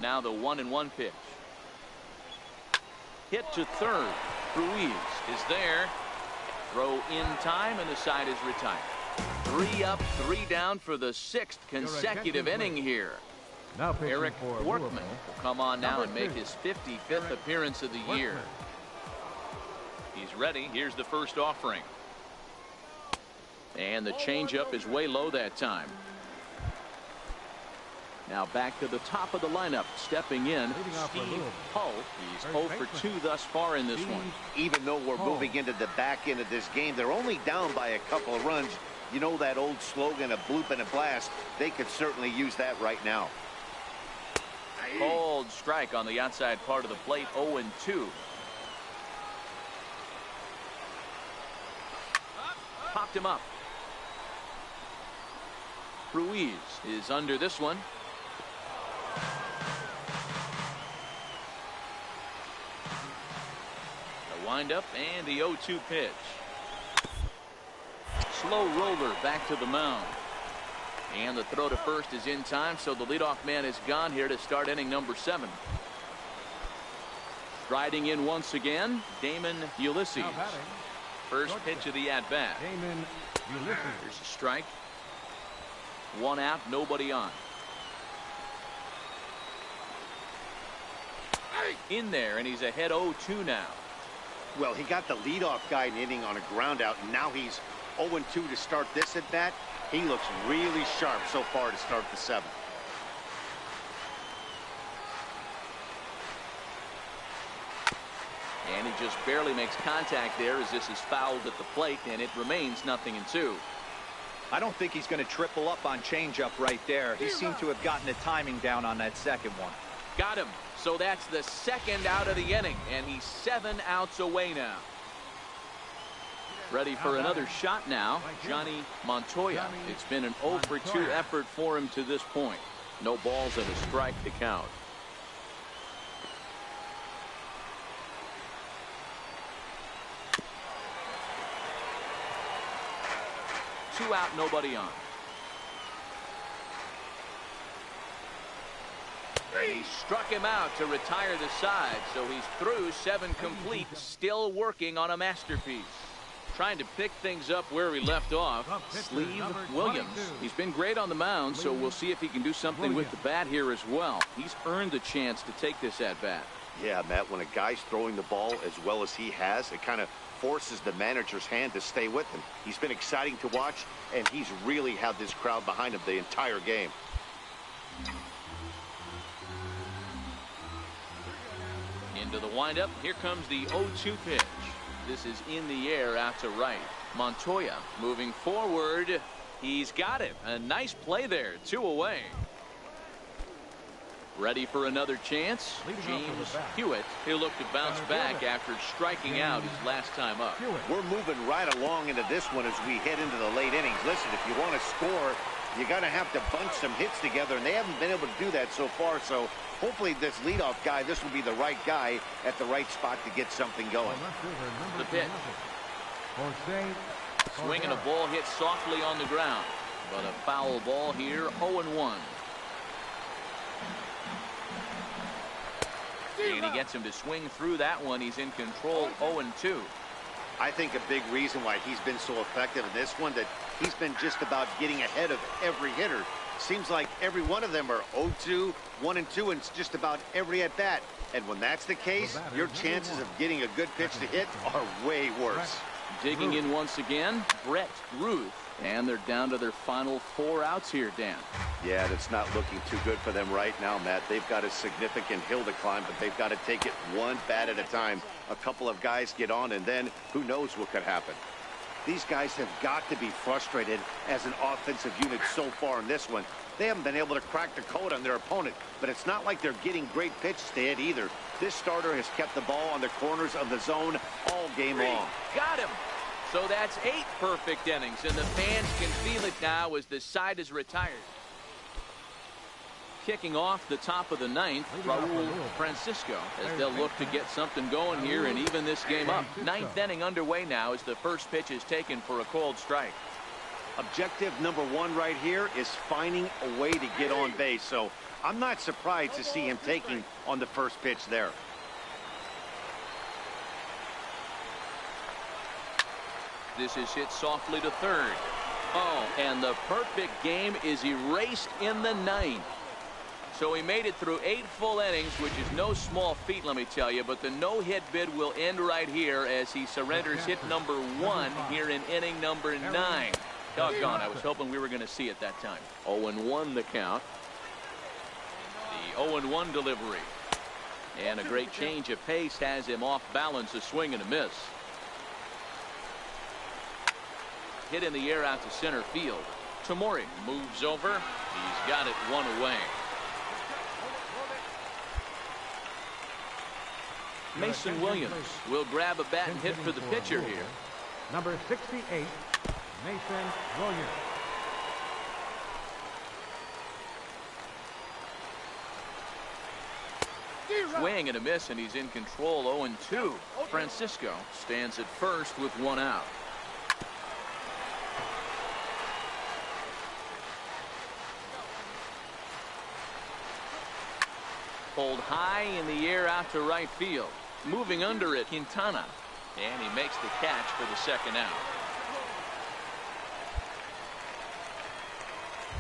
Now the 1-1 pitch. Hit to third. Ruiz is there. Throw in time, and the side is retired. 3 up, 3 down for the 6th consecutive inning here. Now Eric Workman will come on now and make his 55th appearance of the year. He's ready. Here's the first offering. And the changeup is way low that time. Now back to the top of the lineup. Stepping in, Steve Hull. He's 0 for 2 thus far in this one. Even though we're moving into the back end of this game, they're only down by a couple of runs. You know that old slogan, a bloop and a blast. They could certainly use that right now. Cold strike on the outside part of the plate. 0-2. Popped him up. Ruiz is under this one. The windup and the 0-2 pitch. Slow roller back to the mound. And the throw to first is in time, so the leadoff man is gone here to start inning number 7. Riding in once again, Damon Ulysses. First pitch of the at-bat. Damon Ulysses. Here's a strike. 1 out, nobody on. In there, and he's ahead 0-2 now. Well, he got the leadoff guy in the inning on a ground out, and now he's 0-2 to start this at bat. He looks really sharp so far to start the 7th. And he just barely makes contact there as this is fouled at the plate, and it remains 0-2. I don't think he's going to triple up on changeup right there. He seemed to have gotten the timing down on that second one. Got him. So that's the 2nd out of the inning, and he's 7 outs away now. Ready for another shot now, Johnny Montoya. It's been an 0 for 2 effort for him to this point. No balls and a strike to count. 2 out, nobody on. He struck him out to retire the side, so he's through 7 complete, still working on a masterpiece. Trying to pick things up where he left off. Sleeve Williams. He's been great on the mound, so we'll see if he can do something with the bat here as well. He's earned the chance to take this at bat. Yeah, Matt, when a guy's throwing the ball as well as he has, it kind of forces the manager's hand to stay with him. He's been exciting to watch, and he's really had this crowd behind him the entire game. Into the windup. Here comes the 0-2 pitch. This is in the air out to right. Montoya moving forward. He's got it. A nice play there. 2 away. Ready for another chance. James Hewitt. He'll look to bounce back after striking out his last time up. We're moving right along into this one as we head into the late innings. Listen, if you want to score, you're going to have to bunch some hits together, and they haven't been able to do that so far. So hopefully this leadoff guy, this will be the right guy at the right spot to get something going. The pitch. Swinging a ball hit softly on the ground, but a foul ball here. 0-1. And he gets him to swing through that one. He's in control. 0-2. I think a big reason why he's been so effective in this one, that he's been just about getting ahead of every hitter. Seems like every one of them are 0-2, 1-2, and it's just about every at bat. And when that's the case, your chances of getting a good pitch to hit are way worse. Digging in once again, Brett Ruth. And they're down to their final 4 outs here, Dan. Yeah, that's not looking too good for them right now, Matt. They've got a significant hill to climb, but they've got to take it one bat at a time. A couple of guys get on, and then who knows what could happen. These guys have got to be frustrated as an offensive unit so far in this one. They haven't been able to crack the code on their opponent, but it's not like they're getting great pitches to hit either. This starter has kept the ball on the corners of the zone all game long. Got him. So that's 8 perfect innings, and the fans can feel it now as the side is retired. Kicking off the top of the 9th, Raul Francisco, as they'll look to get something going here and even this game up. 9th inning underway now as the first pitch is taken for a called strike. Objective number 1 right here is finding a way to get on base, so I'm not surprised to see him taking on the first pitch there. This is hit softly to third. Oh, and the perfect game is erased in the 9th. So he made it through 8 full innings, which is no small feat, let me tell you. But the no-hit bid will end right here as he surrenders hit number 1 here in inning number 9. Doggone, I was hoping we were going to see it that time. 0-1 the count. The 0-1 delivery. And a great change of pace has him off balance, a swing and a miss. Hit in the air out to center field. Tamori moves over. He's got it 1 away. Mason Williams will grab a bat and hit for the pitcher here. Number 68, Mason Williams. Swing and a miss, and he's in control. 0-2. Francisco stands at first with 1 out. Pulled high in the air out to right field. Moving under it, Quintana. And he makes the catch for the 2nd out.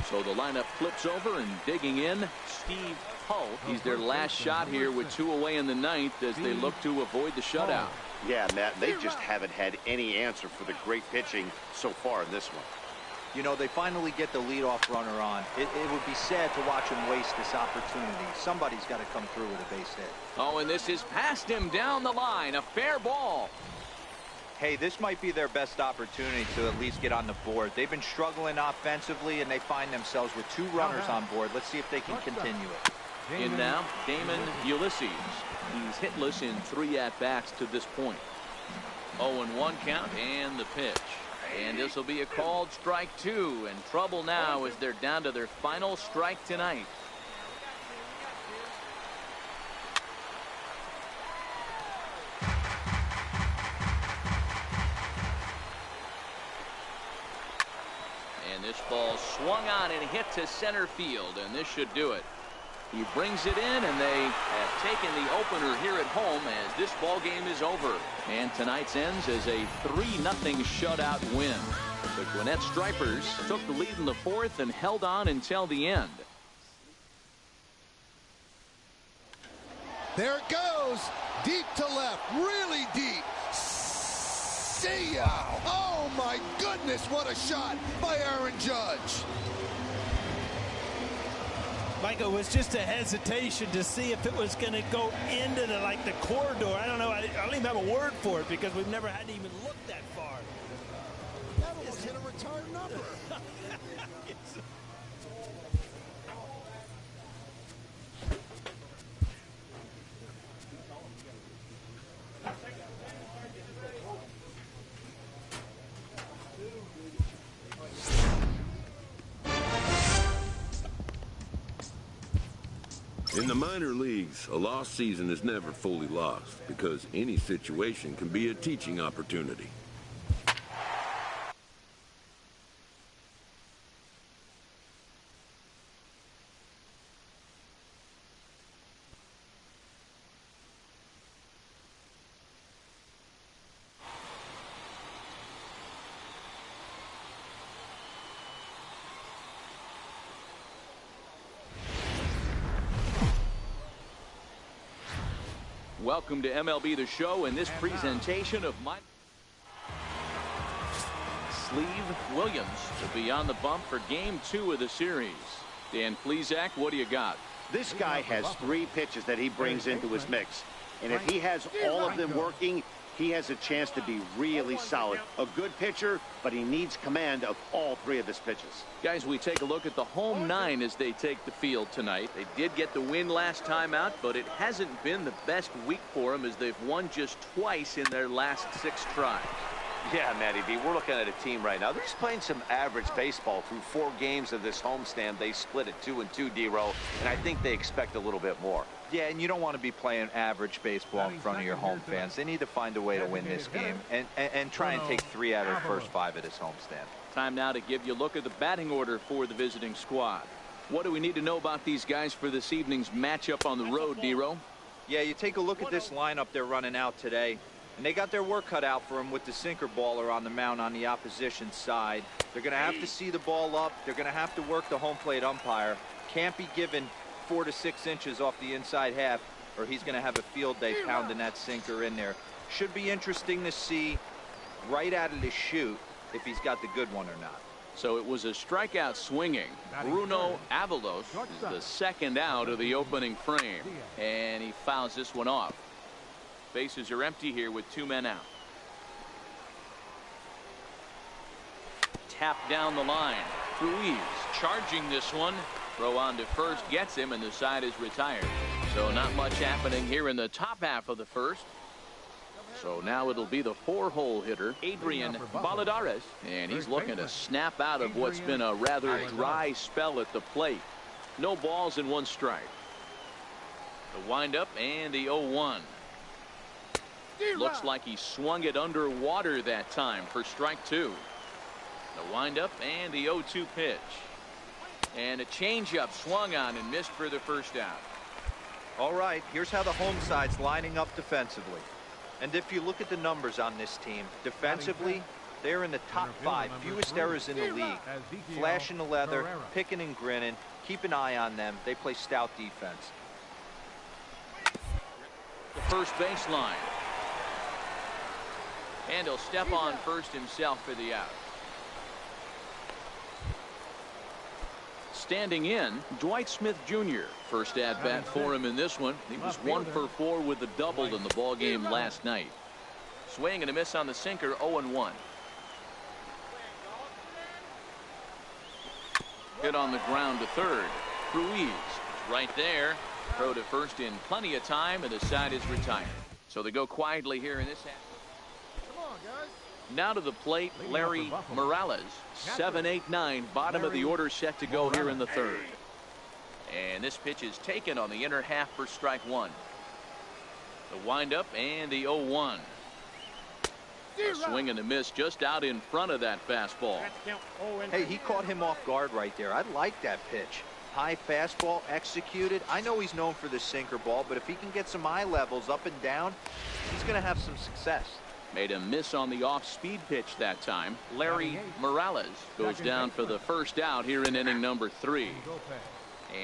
So the lineup flips over, and digging in, Steve Hull. He's their last shot here with 2 away in the 9th as they look to avoid the shutout. Yeah, Matt, they just haven't had any answer for the great pitching so far in this one. You know, they finally get the leadoff runner on. It would be sad to watch him waste this opportunity. Somebody's got to come through with a base hit. Oh, and this is past him down the line. A fair ball. Hey, this might be their best opportunity to at least get on the board. They've been struggling offensively, and they find themselves with 2 runners on board. Let's see if they can continue it. In now, Damon Ulysses. He's hitless in 3 at-bats to this point. 0-1 count, and the pitch. And this will be a called strike 2, and trouble now as they're down to their final strike tonight. this ball swung on and hit to center field, and this should do it. He brings it in, and they have taken the opener here at home as this ball game is over. And tonight's ends as a 3-0 shutout win. The Gwinnett Stripers took the lead in the fourth and held on until the end. There it goes. Deep to left. Really deep. See ya. Oh, my goodness. What a shot by Aaron Judge. Michael, was just a hesitation to see if it was going to go into the corridor. I don't know. I don't even have a word for it because we've never had to even look that far. That almost hit a retired number. In the minor leagues, a lost season is never fully lost because any situation can be a teaching opportunity. Welcome to MLB The Show and this presentation of my Sleeve Williams to be on the bump for game 2 of the series. Dan Plesac, what do you got? This guy has 3 pitches that he brings into his mix, and if he has all of them working, he has a chance to be really solid. A good pitcher, but he needs command of all 3 of his pitches. Guys, we take a look at the home 9 as they take the field tonight. They did get the win last time out, but it hasn't been the best week for them as they've won just twice in their last 6 tries. Yeah, Matty B, we're looking at a team right now. They're just playing some average baseball through 4 games of this homestand. They split it 2-2, D-Row, and I think they expect a little bit more. Yeah, and you don't want to be playing average baseball in front of your home fans. They need to find a way to win this game and try and take 3 out of the first 5 of this homestand. Time now to give you a look at the batting order for the visiting squad. What do we need to know about these guys for this evening's matchup on the road, D-Row? Yeah, you take a look at this lineup they're running out today. And they got their work cut out for them with the sinker baller on the mound on the opposition side. They're going to have to see the ball up. They're going to have to work the home plate umpire. Can't be given 4 to 6 inches off the inside half, or he's going to have a field day pounding that sinker in there. Should be interesting to see right out of the chute if he's got the good one or not. So it was a strikeout swinging. Bruno Avalos is the second out of the opening frame, and he fouls this one off. Bases are empty here with 2 men out. Tap down the line. Ruiz charging this one. Throw on to first gets him, and the side is retired. So not much happening here in the top half of the first. So now it'll be the 4-hole hitter, Adrian Valadares, and he's looking to snap out of what's been a rather dry spell at the plate. No balls and 1 strike. The windup and the 0-1. Looks like he swung it underwater that time for strike 2. The windup and the 0-2 pitch. And a changeup swung on and missed for the first out. All right, here's how the home side's lining up defensively. And if you look at the numbers on this team, defensively, they're in the top 5, fewest errors in the league. Flashing the leather, picking and grinning, keep an eye on them. They play stout defense. The first baseline. And he'll step on first himself for the out. Standing in, Dwight Smith Jr. First at bat for him in this one. He was 1 for 4 with a double in the ball game last night. Swing and a miss on the sinker, 0-1. Hit on the ground to third. Ruiz right there. Throw to first in plenty of time, and the side is retired. So they go quietly here in this half. Now to the plate, Larry Morales. 7-8-9, bottom of the order set to go here in the third. And this pitch is taken on the inner half for strike 1. The windup and the 0-1. A swing and a miss just out in front of that fastball. Hey, he caught him off guard right there. I like that pitch. High fastball executed. I know he's known for the sinker ball, but if he can get some eye levels up and down, he's going to have some success. Made a miss on the off-speed pitch that time. Larry Morales goes down for the first out here in inning number 3.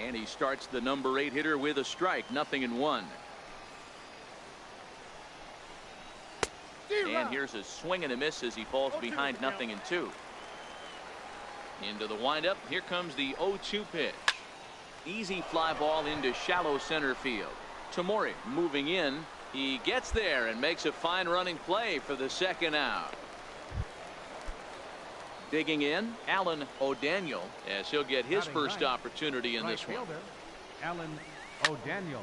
And he starts the number 8 hitter with a strike, 0-1. And here's a swing and a miss as he falls behind 0-2. Into the windup. Here comes the 0-2 pitch. Easy fly ball into shallow center field. Tamori moving in. He gets there and makes a fine running play for the second out. Digging in, Alan O'Daniel, as he'll get his first opportunity in this one. Alan O'Daniel.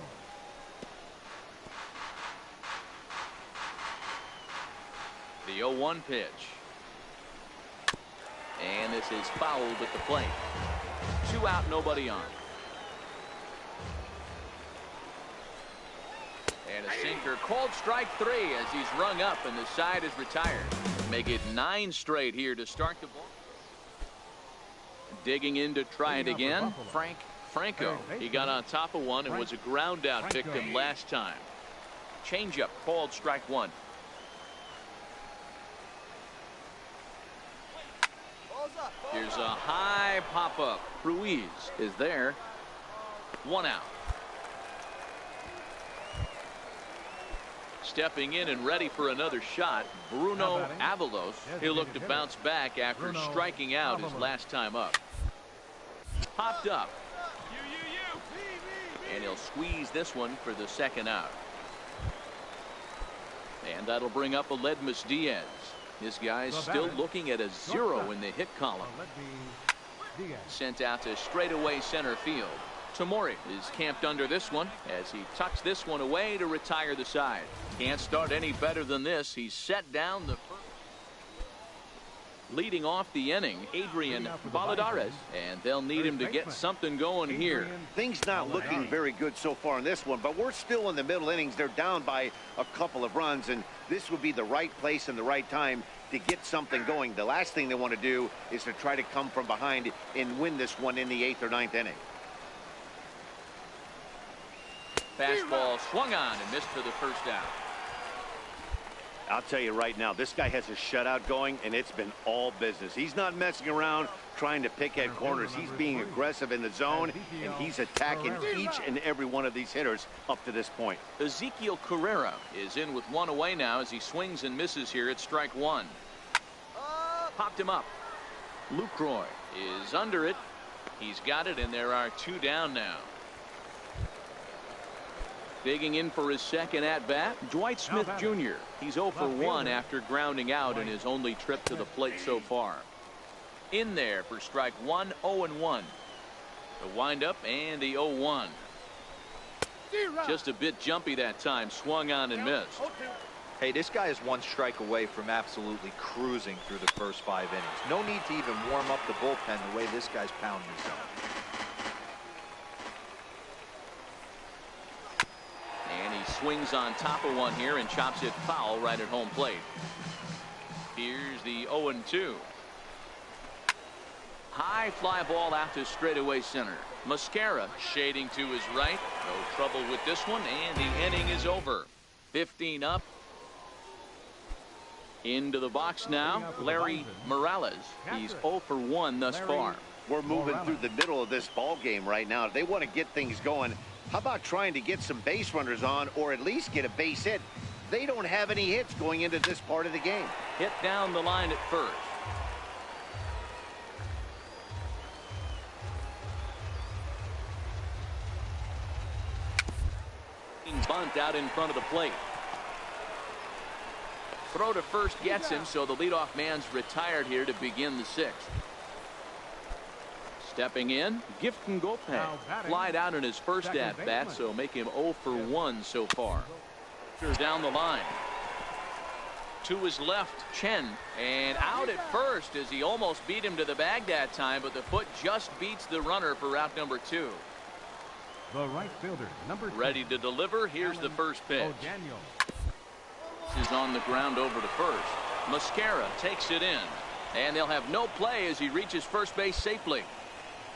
The 0-1 pitch. And this is fouled at the plate. 2 out, nobody on. And a sinker called strike 3 as he's rung up and the side is retired. Make it 9 straight here to start the ball. Digging in to try it again. Franco. He got on top of one and was a ground out victim last time. Changeup called strike 1. Here's a high pop-up. Ruiz is there. 1 out. Stepping in and ready for another shot, Bruno Avalos. He'll look to bounce back after striking out his last time up. Popped up. And he'll squeeze this one for the second out. And that'll bring up Aledmus Diaz. This guy's still looking at a 0 in the hit column. Sent out to straightaway center field. Tamori is camped under this one as he tucks this one away to retire the side. Can't start any better than this. He's set down the first. Leading off the inning, Adrian Valladares, and they'll need him to get something going here. Things not looking very good so far in this one, but we're still in the middle innings. They're down by a couple of runs, and this would be the right place and the right time to get something going. The last thing they want to do is to try to come from behind and win this one in the 8th or 9th inning. Fastball swung on and missed for the first out. I'll tell you right now, this guy has a shutout going, and it's been all business. He's not messing around trying to pick at corners. He's being aggressive in the zone, and he's attacking each and every one of these hitters up to this point. Ezekiel Carrera is in with 1 away now as he swings and misses here at strike 1. Popped him up. Lucroy is under it. He's got it, and there are 2 down now. Digging in for his second at-bat, Dwight Smith Jr. He's 0 for 1 after grounding out in his only trip to the plate so far. In there for strike 1, 0-1. The windup and the 0-1. Just a bit jumpy that time, swung on and missed. Hey, this guy is 1 strike away from absolutely cruising through the first 5 innings. No need to even warm up the bullpen the way this guy's pounding his zone. And he swings on top of one here and chops it foul right at home plate. Here's the 0-2. High fly ball out to straightaway center. Mascara shading to his right. No trouble with this one, and the inning is over. 15 up. Into the box now, Larry Morales. He's 0 for 1 thus far. We're moving through the middle of this ball game right now. If they want to get things going, how about trying to get some base runners on, or at least get a base hit? They don't have any hits going into this part of the game. Hit down the line at first. Bunt out in front of the plate. Throw to first gets him, so the leadoff man's retired here to begin the 6th. Stepping in, Gifton Gopay. Flied out in his first at-bat, so make him 0 for 1 so far. Down the line. To his left, Chen. And out at first as he almost beat him to the bag that time, but the foot just beats the runner for out number 2. The right fielder, number 2. Ready to deliver. Here's the first pitch. This is on the ground over to first. Mascara takes it in. And they'll have no play as he reaches first base safely.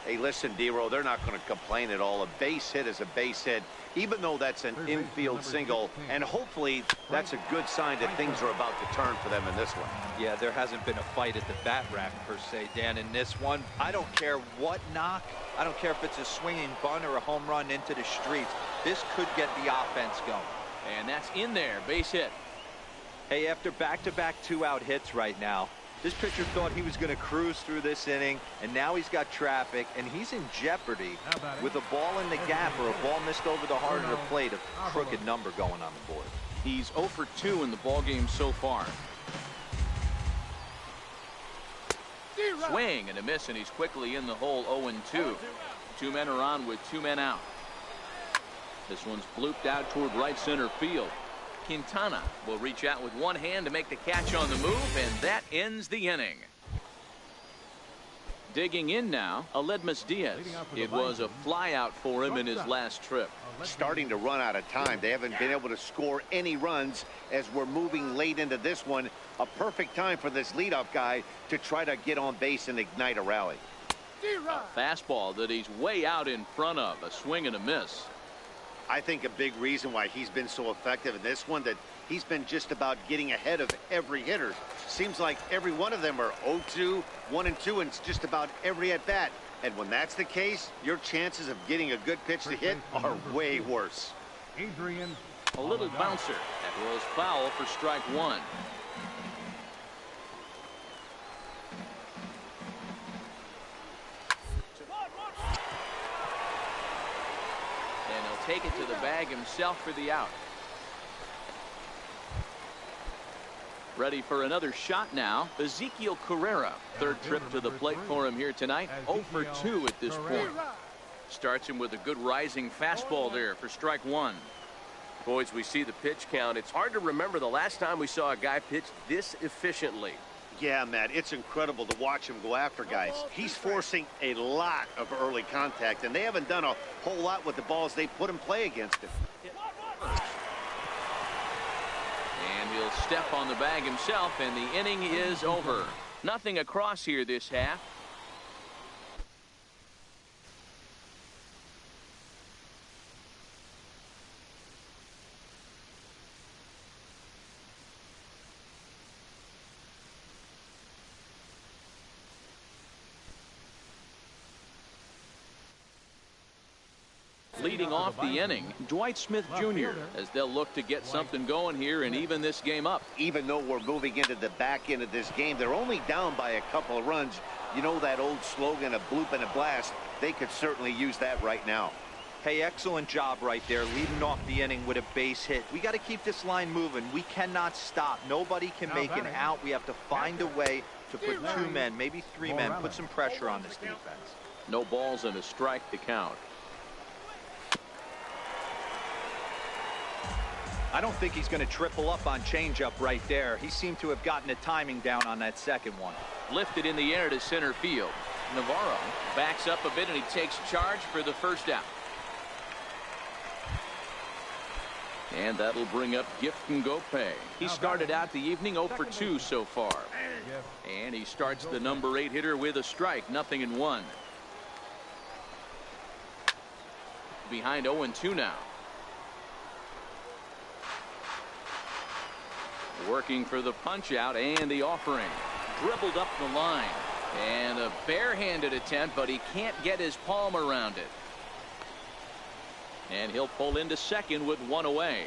Hey, listen, D-Row, they're not going to complain at all. A base hit is a base hit, even though that's an infield single. And hopefully that's a good sign that things are about to turn for them in this one. Yeah, there hasn't been a fight at the bat rack, per se, Dan, in this one. I don't care what knock. I don't care if it's a swinging bunt or a home run into the streets. This could get the offense going. And that's in there, base hit. Hey, after back-to-back two-out hits right now, this pitcher thought he was going to cruise through this inning, and now he's got traffic, and he's in jeopardy with a ball in the gap or a ball missed over the heart of the plate, a crooked number going on the board. He's 0 for 2 in the ballgame so far. Swing and a miss, and he's quickly in the hole 0-2. 2 men are on with 2 men out. This one's blooped out toward right center field. Quintana will reach out with one hand to make the catch on the move, and that ends the inning. Digging in now, Aledmus Diaz. It was a flyout for him in his last trip. Starting to run out of time. They haven't been able to score any runs as we're moving late into this one. A perfect time for this leadoff guy to try to get on base and ignite a rally. A fastball that he's way out in front of. A swing and a miss. I think a big reason why he's been so effective in this one, that he's been just about getting ahead of every hitter. Seems like every one of them are 0-2, 1-2, and it's just about every at bat. And when that's the case, your chances of getting a good pitch to hit are way worse. Adrian. A little bouncer that rolls foul for strike 1. Take it to the bag himself for the out. Ready for another shot now. Ezekiel Carrera. Third trip to the plate for him here tonight. 0 for 2 at this point. Starts him with a good rising fastball there for strike 1. Boys, we see the pitch count. It's hard to remember the last time we saw a guy pitch this efficiently. Yeah, Matt, it's incredible to watch him go after guys. He's forcing a lot of early contact, and they haven't done a whole lot with the balls they put in play against him. And he'll step on the bag himself, and the inning is over. Nothing across here this half. Leading off the inning, Dwight Smith Jr. as they'll look to get something going here and even this game up. Even though we're moving into the back end of this game, they're only down by a couple of runs. You know that old slogan, a bloop and a blast. They could certainly use that right now. Hey, excellent job right there, leading off the inning with a base hit. We got to keep this line moving. We cannot stop. Nobody can make an out. We have to find a way to put 2 men, maybe 3 men, put some pressure on this defense. No balls and a strike to count. I don't think he's going to triple up on changeup right there. He seemed to have gotten the timing down on that second one. Lifted in the air to center field. Navarro backs up a bit and he takes charge for the first out. And that'll bring up Gifton Gope. He started out the evening 0 for 2 so far. And he starts the number 8 hitter with a strike, 0-1. Behind 0-2 now. Working for the punch out and the offering. Dribbled up the line. And a barehanded attempt, but he can't get his palm around it. And he'll pull into second with 1 away.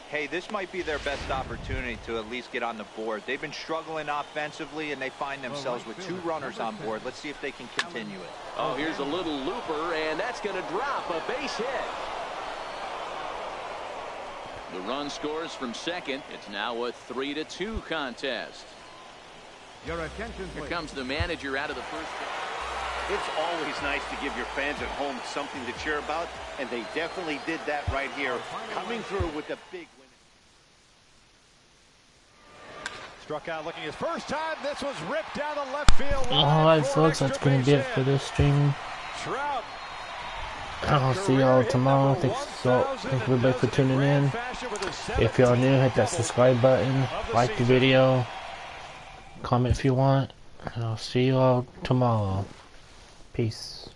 Hey, this might be their best opportunity to at least get on the board. They've been struggling offensively, and they find themselves with 2 runners on board. Let's see if they can continue it. Oh, here's a little looper, and that's going to drop a base hit. The run scores from second. It's now a 3-2 contest. Your attention, Here comes the manager out of the first. It's always nice to give your fans at home something to cheer about, and they definitely did that right here, coming through with a big win. Struck out looking his first time. This was ripped down the left field line. Alright folks, that's going to be it for this stream. Trout. I'll see y'all tomorrow. Thanks everybody for tuning in. If y'all new, hit that subscribe button, like the video, comment if you want. And I'll see you all tomorrow. Peace.